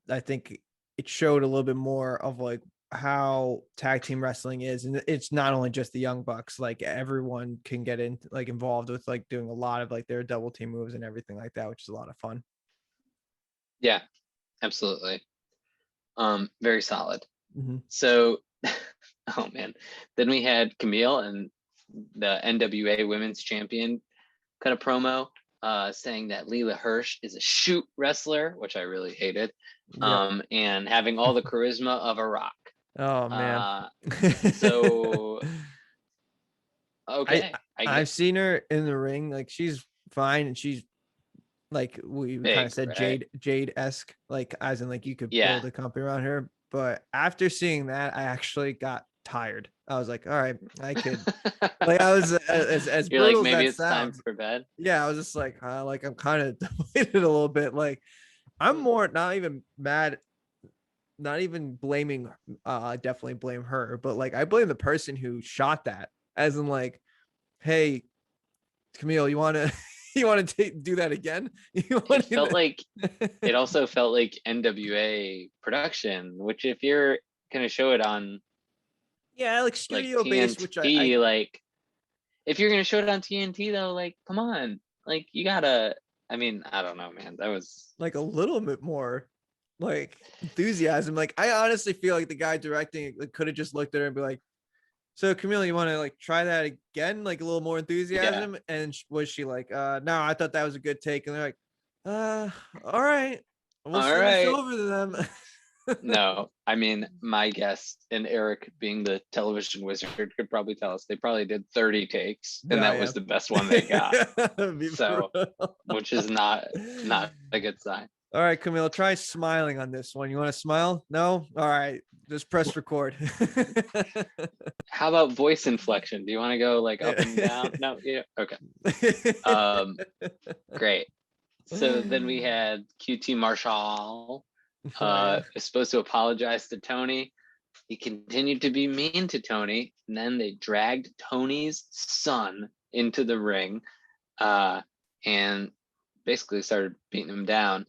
I think it showed a little bit more of like how tag team wrestling is, and it's not only just the Young Bucks. Like everyone can get in, like involved with like doing a lot of like their double team moves and everything like that, which is a lot of fun. yeah, absolutely. Very solid. Mm-hmm. So, oh man, then we had Camille and the NWA Women's Champion cut a promo saying that Leela Hirsch is a shoot wrestler, which I really hated, and having all the charisma of a rock. Oh man. So okay, I've seen her in the ring, like she's fine, and she's like we kind of said, right? Jade-esque, like as in like you could Yeah. build a company around her. But after seeing that, I actually got tired. I was like, all right, I could like I was as You're like, brutal maybe as it's that time sounds. for bed. Yeah, I was just like I'm kind of depleted a little bit. Like I'm more not even mad, not even blaming, I definitely blame her, but like I blame the person who shot that, as in like, hey, Camille, you want to you want to do that again? It felt like it also felt like NWA production, which if you're gonna show it on like studio based, which TNT, like if you're gonna show it on TNT though, like come on, like you gotta. I mean, I don't know, man. That was like a little bit more like enthusiasm. Like I honestly feel like the guy directing it could have just looked at her and be like, so Camille, you want to like try that again, like a little more enthusiasm? Yeah. And was she like, no, I thought that was a good take. And they're like, all right, we'll send this over to them. No, I mean, my guess, and Eric being the television wizard could probably tell us, they probably did 30 takes and that was the best one they got. So, which is not a good sign. All right, Camille, try smiling on this one. You want to smile? No? All right, just press record. How about voice inflection? Do you want to go like up and down? No, yeah, okay. Great. So then we had QT Marshall is supposed to apologize to Tony. He continued to be mean to Tony, and then they dragged Tony's son into the ring and basically started beating him down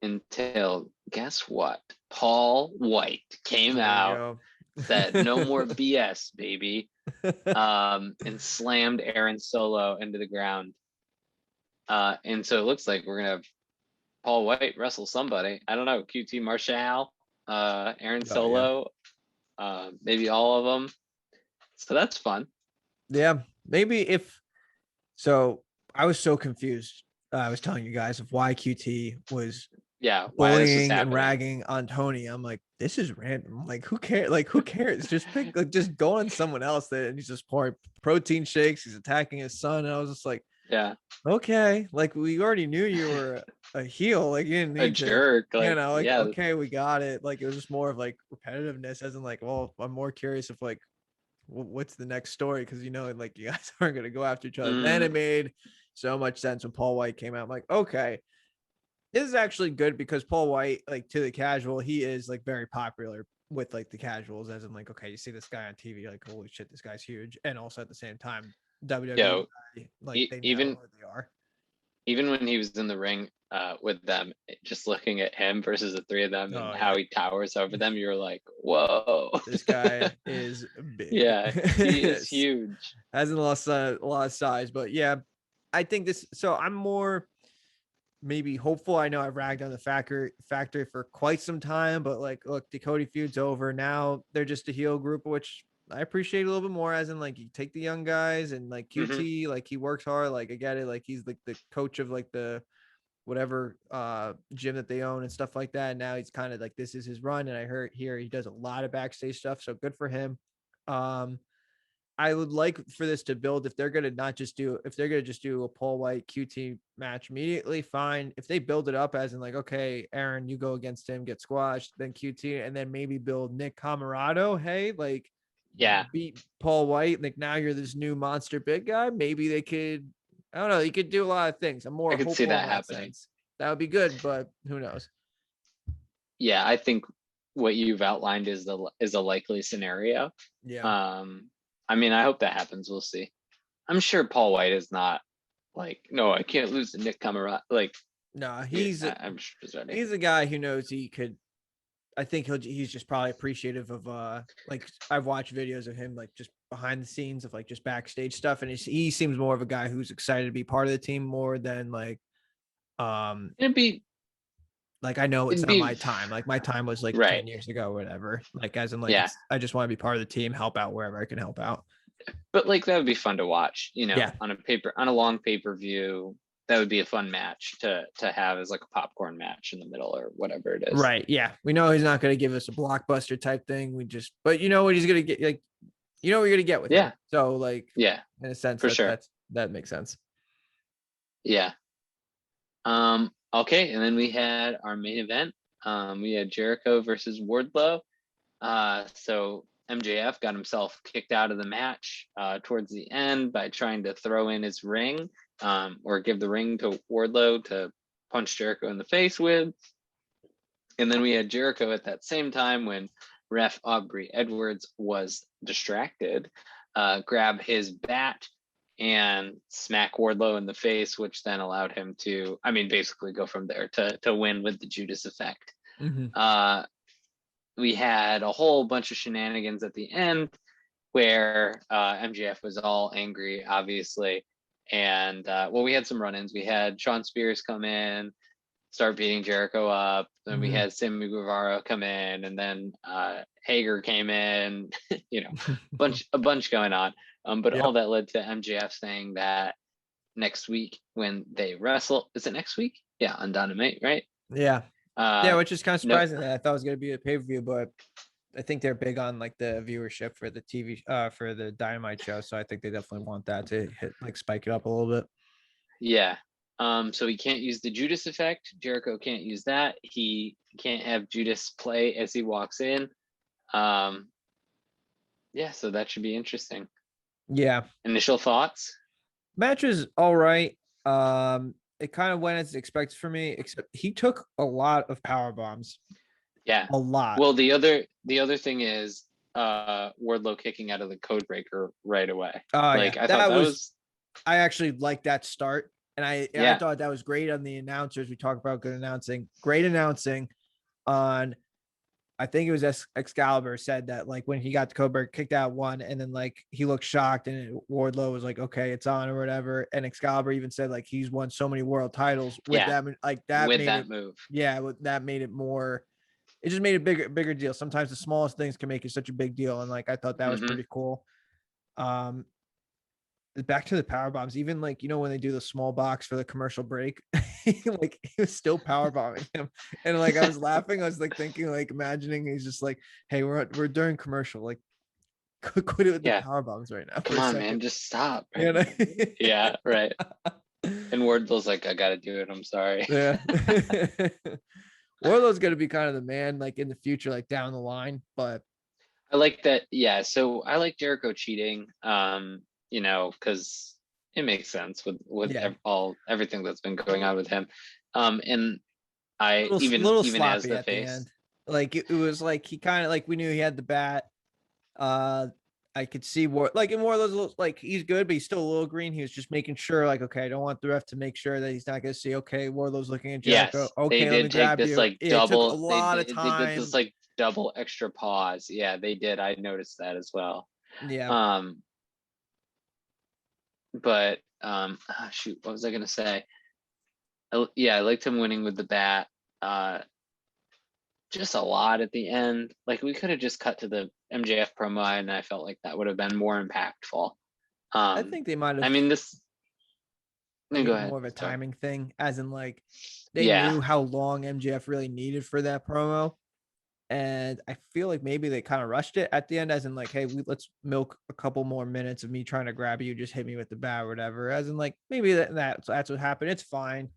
until, guess what? Paul White came out, said, no more BS, baby, and slammed Aaron Solo into the ground. And so it looks like we're going to have Paul White wrestle somebody. I don't know, QT Marshall, Aaron Solo, maybe all of them. So that's fun. Yeah, maybe if so. I was so confused. I was telling you guys of why QT was bullying and ragging on Tony. I'm like, this is random. Like, who cares? Like, who cares? Just pick, like, just go on someone else. That and he's just pouring protein shakes. He's attacking his son. And I was just like, yeah, okay. Like, we already knew you were a heel. Like, you didn't need a jerk. like, you know, like, okay, we got it. Like, it was just more of like repetitiveness, as in like, well, I'm more curious if like, what's the next story? Because you know, like, you guys aren't gonna go after each other. Then it made so much sense when Paul White came out. I'm like, okay, this is actually good because Paul White, like to the casual, he is like very popular with like the casuals, as in like, okay, you see this guy on TV, you're like, holy shit, this guy's huge. And also at the same time, WWE, like they know who they are. Even when he was in the ring with them, just looking at him versus the three of them and how he towers over them, you're like, whoa, this guy is big. Yeah, he is huge. Hasn't lost a lot of size, but yeah, I think this. So I'm more maybe hopeful. I know I've ragged on the factory for quite some time, but like, look, the Cody feud's over. Now they're just a heel group, which I appreciate a little bit more, as in like you take the young guys and like QT, like he works hard. Like I get it. Like he's like the coach of like the whatever gym that they own and stuff like that. And now he's kind of like, this is his run. And I heard here he does a lot of backstage stuff. So good for him. I would like for this to build. If they're gonna just do a Paul White QT match immediately, fine. If they build it up as in like, okay, Aaron, you go against him, get squashed, then QT, and then maybe build Nick Camarado. Hey, like, beat Paul White. Like now you're this new monster big guy. Maybe they could. I don't know. You could do a lot of things. I'm more I could hopeful see that in happening. sense. That would be good, but who knows? Yeah, I think what you've outlined is a likely scenario. Yeah. I mean, I hope that happens. We'll see. I'm sure Paul White is not like, no, I can't lose to Nick Camarado. Like, no, I'm sure he's ready. He's a guy who knows he could. I think he's just probably appreciative of like I've watched videos of him like just behind the scenes of like just backstage stuff, and he seems more of a guy who's excited to be part of the team more than like it'd be like, I know it's not my time. Like my time was like 10 years ago, or whatever. Like as in like, I just want to be part of the team, help out wherever I can help out. But like that would be fun to watch, on a long pay-per-view. That would be a fun match to have as like a popcorn match in the middle or whatever it is. Right. Yeah. We know he's not going to give us a blockbuster type thing. But you know what he's going to get, like, you know what you're going to get with him. So like, in a sense, for sure. That makes sense. Yeah. Okay. And then we had our main event. We had Jericho versus Wardlow. So MJF got himself kicked out of the match towards the end by trying to throw in his ring, or give the ring to Wardlow to punch Jericho in the face with. And then we had Jericho at that same time, when ref Aubrey Edwards was distracted, grab his bat and smack Wardlow in the face, which then allowed him to, basically go from there to win with the Judas effect. Mm-hmm. We had a whole bunch of shenanigans at the end where MJF was all angry, obviously. And we had some run-ins. We had Sean Spears come in, start beating Jericho up. Then we had Sammy Guevara come in, and then Hager came in, a bunch going on. But all that led to MJF saying that next week when they wrestle, is it next week? Yeah, on Dynamite, right? Yeah. Which is kind of surprising. I thought it was going to be a pay-per-view, but I think they're big on like the viewership for the TV, for the Dynamite show. So I think they definitely want that to spike it up a little bit. Yeah. So he can't use the Judas effect. Jericho can't use that. He can't have Judas play as he walks in. So that should be interesting. Yeah. Initial thoughts? Match is all right. It kind of went as expected for me, except he took a lot of power bombs. Yeah, a lot. Well, the other thing is Wardlow kicking out of the code breaker right away. I thought that was. I actually liked that start, and I thought that was great on the announcers. We talk about great announcing on. I think it was Excalibur said that like when he got the code breaker, kicked out one, and then like he looked shocked, and Wardlow was like, "Okay, it's on" or whatever. And Excalibur even said like he's won so many world titles with that, like that with made that it, move. Yeah, that made it more. It just made a bigger deal. Sometimes the smallest things can make it such a big deal, and like I thought that was pretty cool. Back to the power bombs, even like when they do the small box for the commercial break, like he was still power bombing him, and like I was laughing. I was like thinking, like imagining he's just like, "Hey, we're during commercial, like quit it with the power bombs right now. Come on, man, just stop." Right? Yeah, right. And Wardlow's like, "I gotta do it. I'm sorry." Yeah. Wardlow's gonna be kind of the man, like in the future, like down the line. But I like that. Yeah. So I like Jericho cheating. Because it makes sense with everything that's been going on with him. And I even as the face, like it was like he kind of like we knew he had the bat. I could see like in more of those, like he's good, but he's still a little green. He was just making sure, like, okay, I don't want the ref to make sure that he's not going to see. Okay, Wardlow's looking at Jericho. Yes, okay, they did take this like double. It took a lot of time. They did this like double extra pause. Yeah, they did. I noticed that as well. Yeah. But shoot, what was I gonna say? I liked him winning with the bat. Just a lot at the end. Like we could have just cut to the MJF promo, and I felt like that would have been more impactful. I think they might have. I mean, this. Go ahead. More of a timing thing, as in like they knew how long MJF really needed for that promo. And I feel like maybe they kind of rushed it at the end, as in like, hey, let's milk a couple more minutes of me trying to grab you, just hit me with the bat or whatever. As in like maybe that's what happened. It's fine.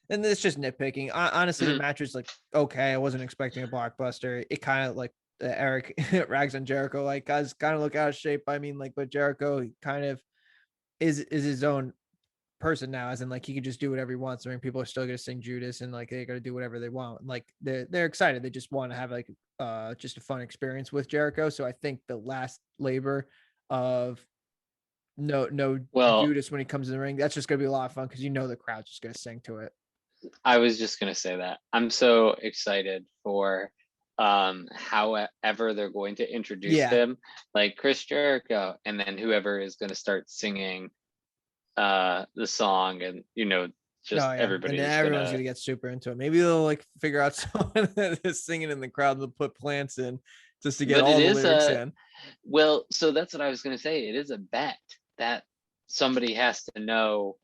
And it's just nitpicking. Honestly, the match was like okay. I wasn't expecting a blockbuster. It kind of like Eric rags on Jericho, like guys kind of look out of shape. I mean, like, but Jericho kind of is his own person now, as in like he can just do whatever he wants. I mean, people are still gonna sing Judas and like they're gonna do whatever they want. Like they're excited. They just want to have like just a fun experience with Jericho. So I think the last labor of no Judas when he comes in the ring, that's just gonna be a lot of fun because the crowd's just gonna sing to it. I was just gonna say that. I'm so excited for however they're going to introduce him, like Chris Jericho, and then whoever is gonna start singing the song, and everybody's and everyone's gonna get super into it. Maybe they'll like figure out someone that is singing in the crowd and they'll put plants in just to get all the lyrics in. Well, so that's what I was gonna say. It is a bet that somebody has to know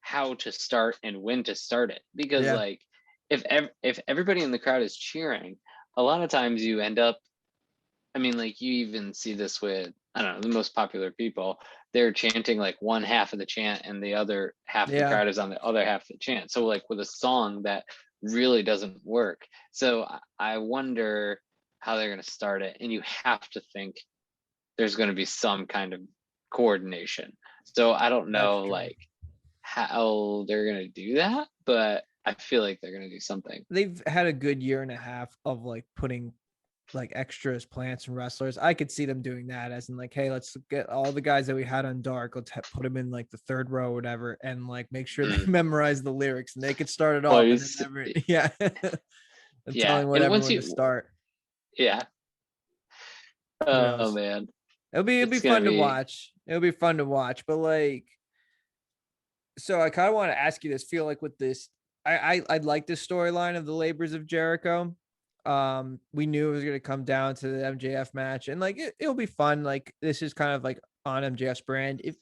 how to start and when to start it, because like if everybody in the crowd is cheering, a lot of times you end up, I mean, like you even see this with, I don't know, the most popular people, they're chanting like one half of the chant and the other half of the crowd is on the other half of the chant. So like with a song that really doesn't work. So I wonder how they're going to start it, and you have to think there's going to be some kind of coordination. So I don't know like how they're going to do that, but I feel like they're going to do something. They've had a good year and a half of like putting like extras, plants, and wrestlers. I could see them doing that, as in like, hey, let's get all the guys that we had on Dark, let's put them in like the third row or whatever, and like make sure they memorize the lyrics and they could start it off. Telling what everyone to start. Oh man, it'll be fun to watch. It'll be fun to watch, but like, so I kind of want to ask you this. Feel like with this, I'd like this storyline of the labors of Jericho. We knew it was going to come down to the MJF match, and like it'll be fun. Like this is kind of like on MJF's brand. It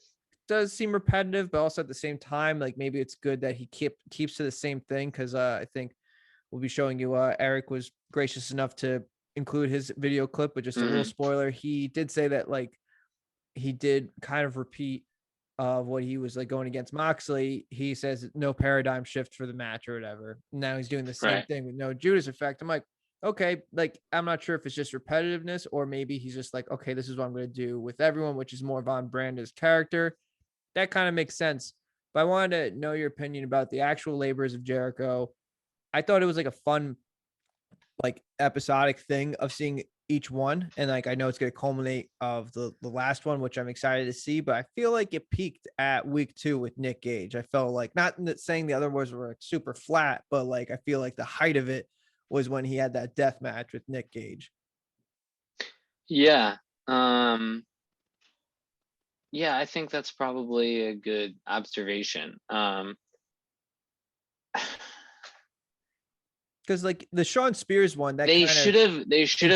does seem repetitive, but also at the same time, like maybe it's good that he keeps to the same thing, because I think we'll be showing you Eric was gracious enough to include his video clip, but just a little spoiler, he did say that like he did kind of repeat of what he was like going against Moxley. He says no paradigm shift for the match or whatever. Now he's doing the same thing with no Judas effect. I'm like, okay, like I'm not sure if it's just repetitiveness or maybe he's just like, okay, this is what I'm going to do with everyone, which is more Von Branda's character. That kind of makes sense. But I wanted to know your opinion about the actual labors of Jericho. I thought it was like a fun, like episodic thing of seeing each one, and like I know it's going to culminate of the last one, which I'm excited to see, but I feel like it peaked at week 2 with Nick Gage. I felt like, not saying the other ones were like super flat, but like I feel like the height of it was when he had that death match with Nick Gage. Yeah, I think that's probably a good observation. Because like the Sean Spears one, that they should have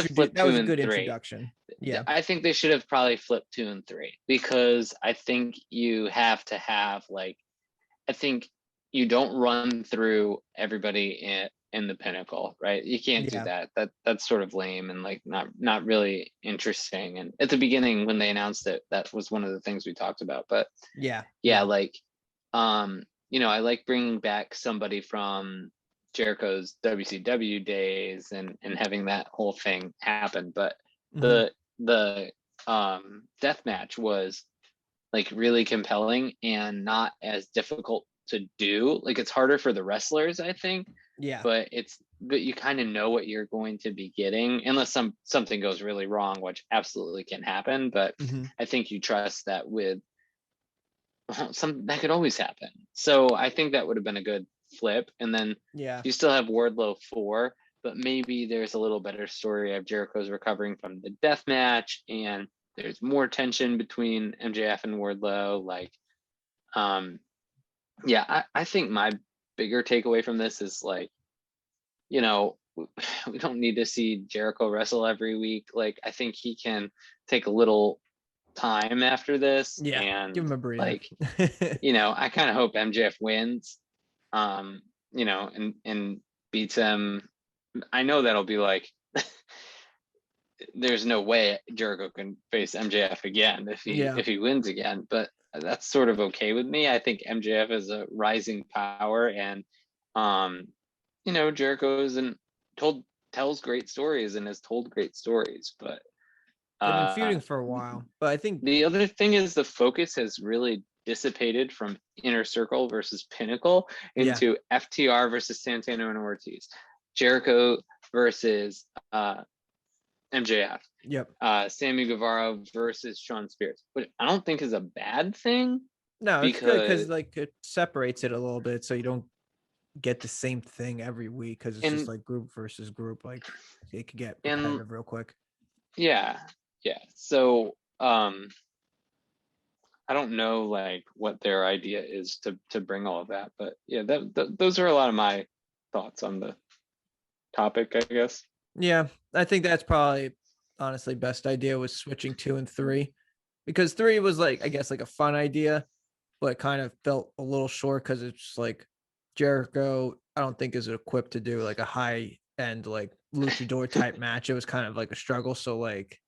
flipped. That was a good introduction. Yeah, I think they should have probably flipped 2 and 3, because I think you have to have like, I think you don't run through everybody in the Pinnacle, right? You can't do that. That's sort of lame and like not really interesting. And at the beginning when they announced it, that was one of the things we talked about. But like I like bringing back somebody from Jericho's WCW days and having that whole thing happen. But the death match was like really compelling and not as difficult to do. Like it's harder for the wrestlers, I think. But you kind of know what you're going to be getting, unless something goes really wrong, which absolutely can happen. But I think you trust that with that could always happen. So I think that would have been a good flip. And then you still have Wardlow 4, but maybe there's a little better story of Jericho's recovering from the death match and there's more tension between MJF and Wardlow. Like, I think my bigger takeaway from this is like, we don't need to see Jericho wrestle every week. Like, I think he can take a little time after this and give him a breather. Like, I kind of hope MJF wins, and beats him. I know that'll be like there's no way Jericho can face MJF again if he wins again. But that's sort of okay with me. I think MJF is a rising power, and Jericho tells great stories and has told great stories, but they've been feuding for a while. But I think the other thing is the focus has really dissipated from Inner Circle versus Pinnacle into FTR versus Santana and Ortiz, Jericho versus MJF. Yep. Sammy Guevara versus Shawn Spears, which I don't think is a bad thing. No, it's good because like it separates it a little bit, so you don't get the same thing every week because it's just like group versus group. Like it could get repetitive real quick. Yeah. So I don't know like what their idea is to bring all of that, but yeah, those are a lot of my thoughts on the topic, I guess. Yeah, I think that's probably honestly best idea was switching 2 and 3, because 3 was like, I guess, like a fun idea, but it kind of felt a little short because it's like Jericho, I don't think is equipped to do like a high end like luchador type match. It was kind of like a struggle, so like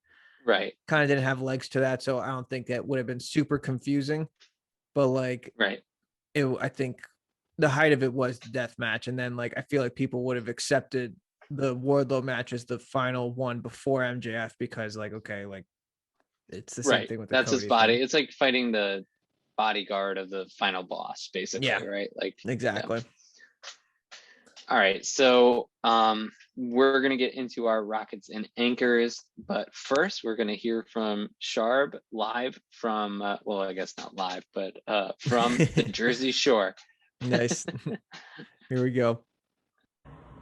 right, kind of didn't have legs to that, so I don't think that would have been super confusing. But like right, I think the height of it was the death match, and then like I feel like people would have accepted the Wardlow match as the final one before MJF because like okay, like it's the same thing with the that's Cody his body thing. It's like fighting the bodyguard of the final boss, basically. Right, like exactly. All right, so we're gonna get into our Rockets and Anchors, but first we're gonna hear from Sharb live from well, I guess not live, but from the Jersey Shore. Nice. Here we go.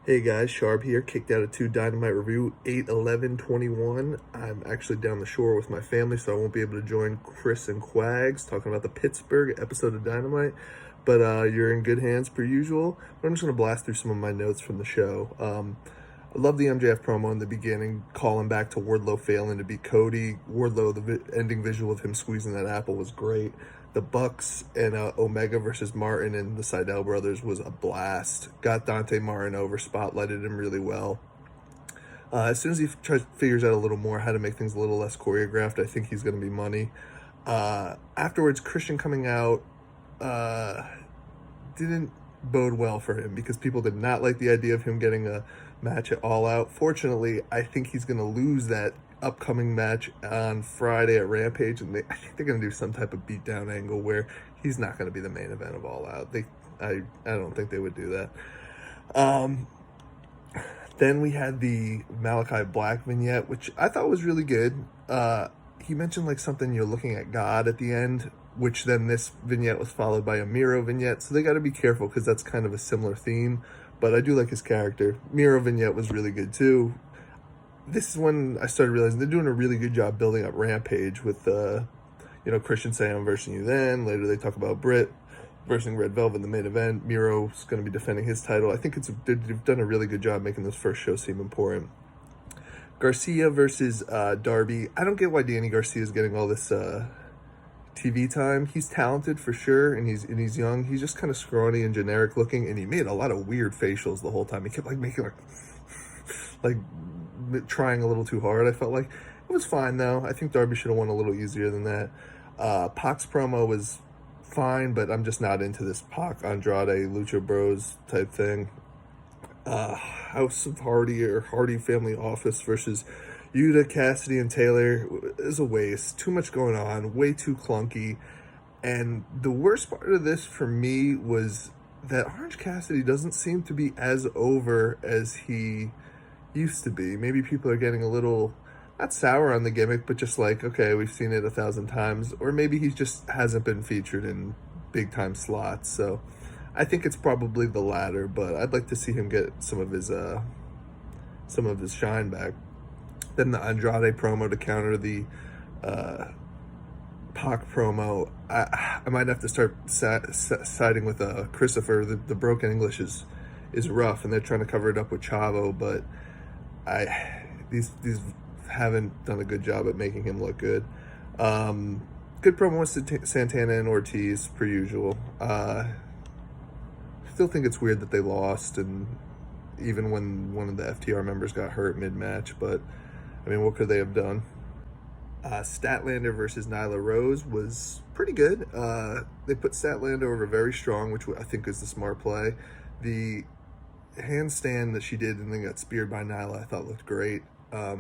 Hey guys, Sharp here, kicked out of 2 Dynamite review, 8/11/21. I'm actually down the shore with my family, so I won't be able to join Chris and Quags talking about the Pittsburgh episode of Dynamite, but you're in good hands per usual. But I'm just going to blast through some of my notes from the show. I love the MJF promo in the beginning, calling back to Wardlow failing to beat Cody. Wardlow, the ending visual of him squeezing that apple was great. The Bucks and Omega versus Martin and the Seidel brothers was a blast. Got Dante Martin over, spotlighted him really well. As soon as he figures out a little more how to make things a little less choreographed, I think he's going to be money. Afterwards, Christian coming out didn't bode well for him because people did not like the idea of him getting a match at All Out. Fortunately, I think he's going to lose that upcoming match on Friday at Rampage, and I think they're going to do some type of beatdown angle where he's not going to be the main event of All Out. I don't think they would do that. Then we had the Malachi Black vignette, which I thought was really good. He mentioned like something, you're looking at God at the end, which then this vignette was followed by a Miura vignette, so they got to be careful because that's kind of a similar theme, but I do like his character. Miura vignette was really good too. This is when I started realizing they're doing a really good job building up Rampage with, Christian saying I'm versing you then. Later they talk about Britt versing Red Velvet in the main event. Miro's going to be defending his title. I think they've done a really good job making this first show seem important. Garcia versus Darby. I don't get why Danny Garcia is getting all this TV time. He's talented for sure, and he's young. He's just kind of scrawny and generic looking, and he made a lot of weird facials the whole time. He kept like making like trying a little too hard. I felt like it was fine though. I think Darby should have won a little easier than that. Pac's promo was fine, but I'm just not into this Pac Andrade Lucha Bros type thing. House of Hardy or Hardy Family Office versus Yuta, Cassidy, and Taylor is a waste. Too much going on, way too clunky. And the worst part of this for me was that Orange Cassidy doesn't seem to be as over as he used to be. Maybe people are getting a little, not sour on the gimmick, but just like, okay, we've seen it 1,000 times. Or maybe he just hasn't been featured in big time slots. So I think it's probably the latter, but I'd like to see him get some of his shine back. Then the Andrade promo to counter the Pac promo. I might have to start siding with Christopher. The broken English is rough, and they're trying to cover it up with Chavo, but these haven't done a good job at making him look good. Good promo with Santana and Ortiz, per usual. Still think it's weird that they lost, and even when one of the FTR members got hurt mid-match, but I mean, what could they have done? Statlander versus Nyla Rose was pretty good. They put Statlander over very strong, which I think is the smart play. The handstand that she did and then got speared by Nyla, I thought looked great.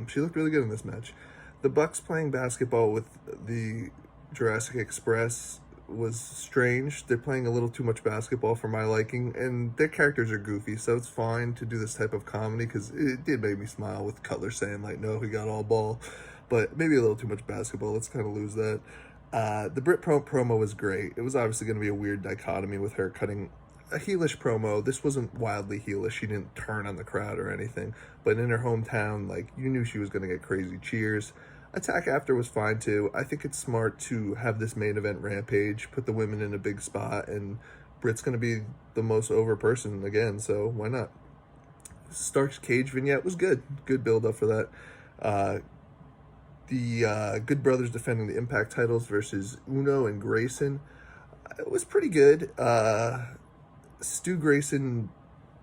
She looked really good in this match. The Bucks playing basketball with the Jurassic Express was strange. They're playing a little too much basketball for my liking, and their characters are goofy, so it's fine to do this type of comedy, because it did make me smile with Cutler saying, like, no, he got all ball. But maybe a little too much basketball. Let's kind of lose that. The Brit promo was great. It was obviously going to be a weird dichotomy with her cutting a heelish promo. This wasn't wildly heelish. She didn't turn on the crowd or anything. But in her hometown, like, you knew she was going to get crazy cheers. Attack after was fine too. I think it's smart to have this main event Rampage, put the women in a big spot, and Brit's going to be the most over person again, so why not? Stark's cage vignette was good. Good build up for that. The Good Brothers defending the Impact titles versus Uno and Grayson. It was pretty good. Stu Grayson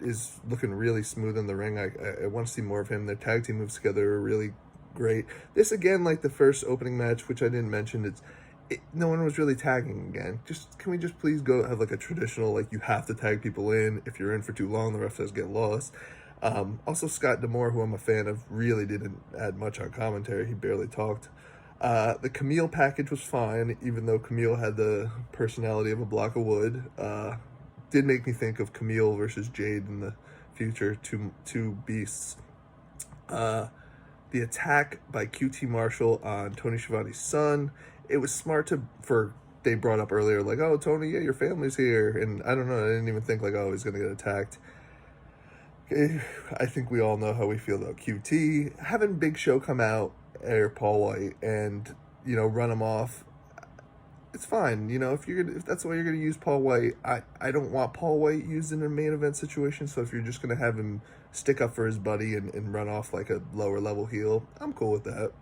is looking really smooth in the ring. I want to see more of him. Their tag team moves together are really great. This, again, like the first opening match, which I didn't mention, no one was really tagging again. Can we just please go have like a traditional, like, you have to tag people in. If you're in for too long, the ref says get lost. Also, Scott D'Amore, who I'm a fan of, really didn't add much on commentary. He barely talked. The Camille package was fine, even though Camille had the personality of a block of wood. Did make me think of Camille versus Jade in the future, two beasts. The attack by QT Marshall on Tony Schiavone's son. It was smart they brought up earlier, like, oh, Tony, yeah, your family's here. And I don't know, I didn't even think, like, oh, he's going to get attacked. I think we all know how we feel about QT. Having Big Show come out, or Paul White, and, run him off, it's fine. If that's the way you're going to use Paul White, I don't want Paul White used in a main event situation, so if you're just going to have him stick up for his buddy and run off like a lower level heel, I'm cool with that.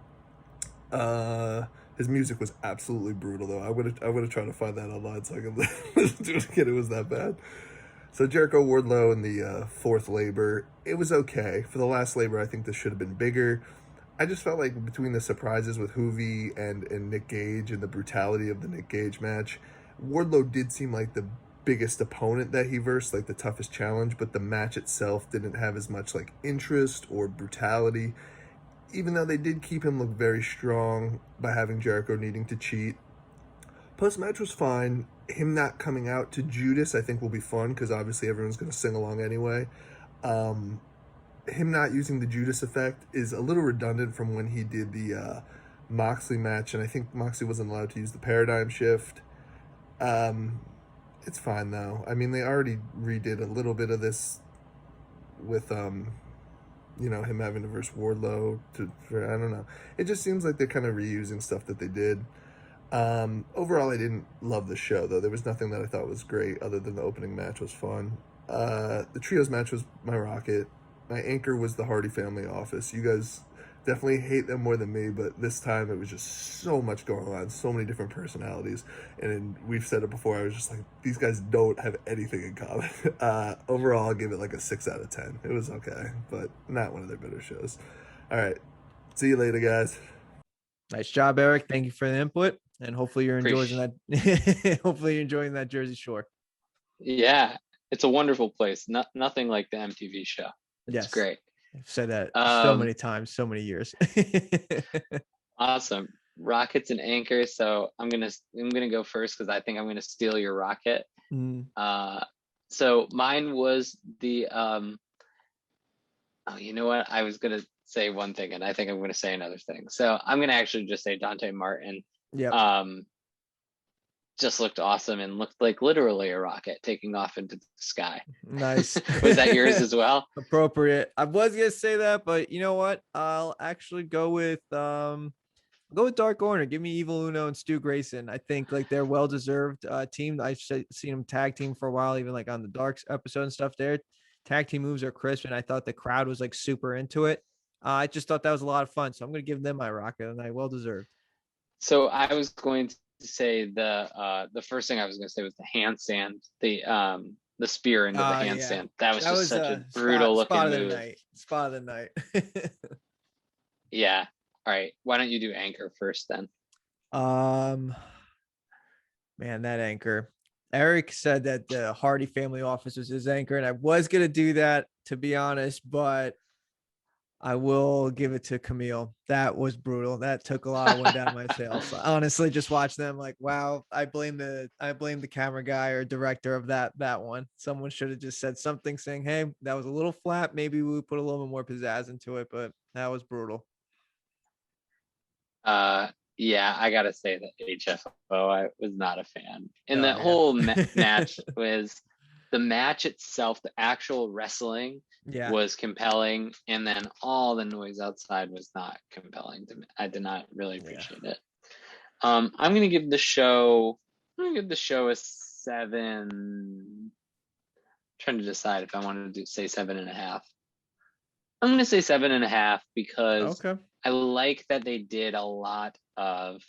His music was absolutely brutal, though. I would have tried to find that online so I could listen to it again. It was that bad. So Jericho Wardlow in the fourth labor, it was okay. For the last labor, I think this should have been bigger. I just felt like between the surprises with Hoovy and Nick Gage and the brutality of the Nick Gage match, Wardlow did seem like the biggest opponent that he versed, like the toughest challenge, but the match itself didn't have as much like interest or brutality, even though they did keep him look very strong by having Jericho needing to cheat. Post-match was fine. Him not coming out to Judas, I think, will be fun, because obviously everyone's going to sing along anyway. Him not using the Judas effect is a little redundant from when he did the Moxley match, and I think Moxley wasn't allowed to use the paradigm shift. It's fine, though. I mean, they already redid a little bit of this with, him having to verse Wardlow. I don't know. It just seems like they're kind of reusing stuff that they did. Overall, I didn't love the show, though. There was nothing that I thought was great other than the opening match was fun. The trios match was my rocket. My anchor was the Hardy Family Office. You guys definitely hate them more than me, but this time it was just so much going on, so many different personalities. And we've said it before, I was just like, these guys don't have anything in common. Overall, I'll give it like a 6 out of 10. It was okay, but not one of their better shows. All right. See you later, guys. Nice job, Eric. Thank you for the input. And hopefully you're enjoying that Jersey Shore. Yeah, it's a wonderful place. Nothing like the MTV show. It's great. I've said that so many times, so many years. Awesome. Rockets and anchors. So I'm gonna go first because I think I'm gonna steal your rocket. So mine was the you know what? I was gonna say one thing and I think I'm gonna say another thing. So I'm gonna actually just say Dante Martin. Yeah. Just looked awesome and looked like literally a rocket taking off into the sky. Nice. Was that yours as well? Appropriate. I was gonna say that, but you know what? I'll actually go with Dark Order. Give me Evil Uno and Stu Grayson. I think like they're well-deserved team. I've seen them tag team for a while, even like on the Darks episode and stuff. Their tag team moves are crisp, and I thought the crowd was like super into it. I just thought that was a lot of fun, so I'm gonna give them my rocket, and I well-deserved. So I was going to say the first thing I was going to say was the handstand, the spear into the handstand. Yeah. That was just such a brutal looking move. Spot of the night. Yeah. All right. Why don't you do Anchor first then? Man, that anchor. Eric said that the Hardy family office was his anchor, and I was gonna do that, to be honest, but I will give it to Camille. That was brutal. That took a lot of wind out of my sails. Honestly, just watch them like, wow, I blame the camera guy or director of that one. Someone should have just said something saying, hey, that was a little flat. Maybe we put a little bit more pizzazz into it, but that was brutal. Yeah, I gotta say that HFO, I was not a fan. And that whole match was the match itself, the actual wrestling was compelling, and then all the noise outside was not compelling to me. I did not really appreciate it. I'm gonna give the show a 7. I'm trying to decide if I wanted to say 7.5. I'm gonna say 7.5 because I like that they did a lot of.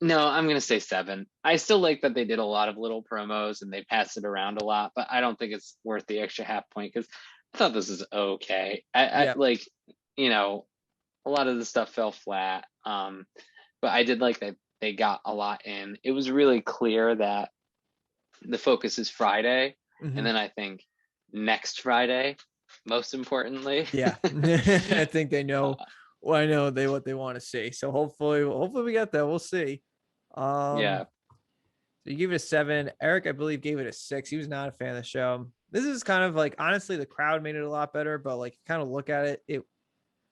No, I'm gonna say 7. I still like that they did a lot of little promos and they passed it around a lot, but I don't think it's worth the extra half point because I thought this was okay. I like, a lot of the stuff fell flat. But I did like that they got a lot in. It was really clear that the focus is Friday, and then I think next Friday, most importantly. I think they know. Well, I know what they want to see. So hopefully we get that. We'll see. So you give it a 7. Eric, I believe, gave it a 6. He was not a fan of the show. This is kind of like, honestly, the crowd made it a lot better, but like, kind of look at it,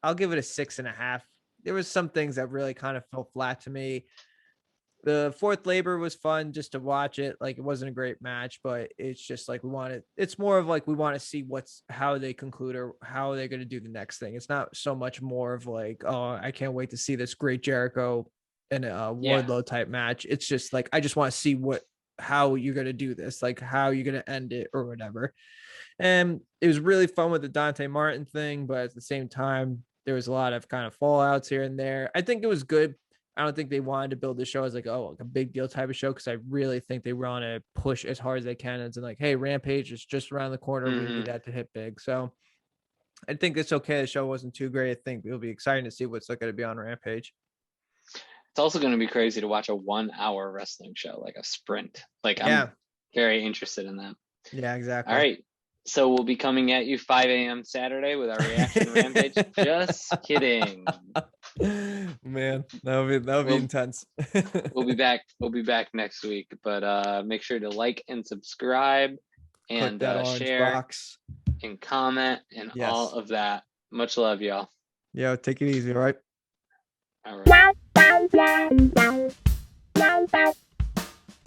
I'll give it a 6.5. There was some things that really kind of fell flat to me. The fourth labor was fun just to watch it. Like, it wasn't a great match, but it's just like it's more of like we want to see how they conclude or how they're going to do the next thing. It's not so much more of like, oh, I can't wait to see this great Jericho and a Wardlow type match. It's just like, I just want to see how you're going to do this, like how you're going to end it or whatever. And it was really fun with the Dante Martin thing, but at the same time, there was a lot of kind of fallouts here and there. I think it was good. I don't think they wanted to build the show as like a big deal type of show, because I really think they want to push as hard as they can. And like, hey, Rampage is just around the corner. We need that to hit big. So I think it's okay. The show wasn't too great. I think it'll be exciting to see what's going to be on Rampage. It's also going to be crazy to watch a 1-hour wrestling show, like a sprint. Like, I'm very interested in that. Yeah, exactly. All right. So we'll be coming at you 5 a.m. Saturday with our reaction to Rampage. Just kidding. Man, that'll be intense. We'll be back next week, but make sure to like and subscribe and share box and comment and all of that. Much love, y'all. Yeah, take it easy, all right? All right.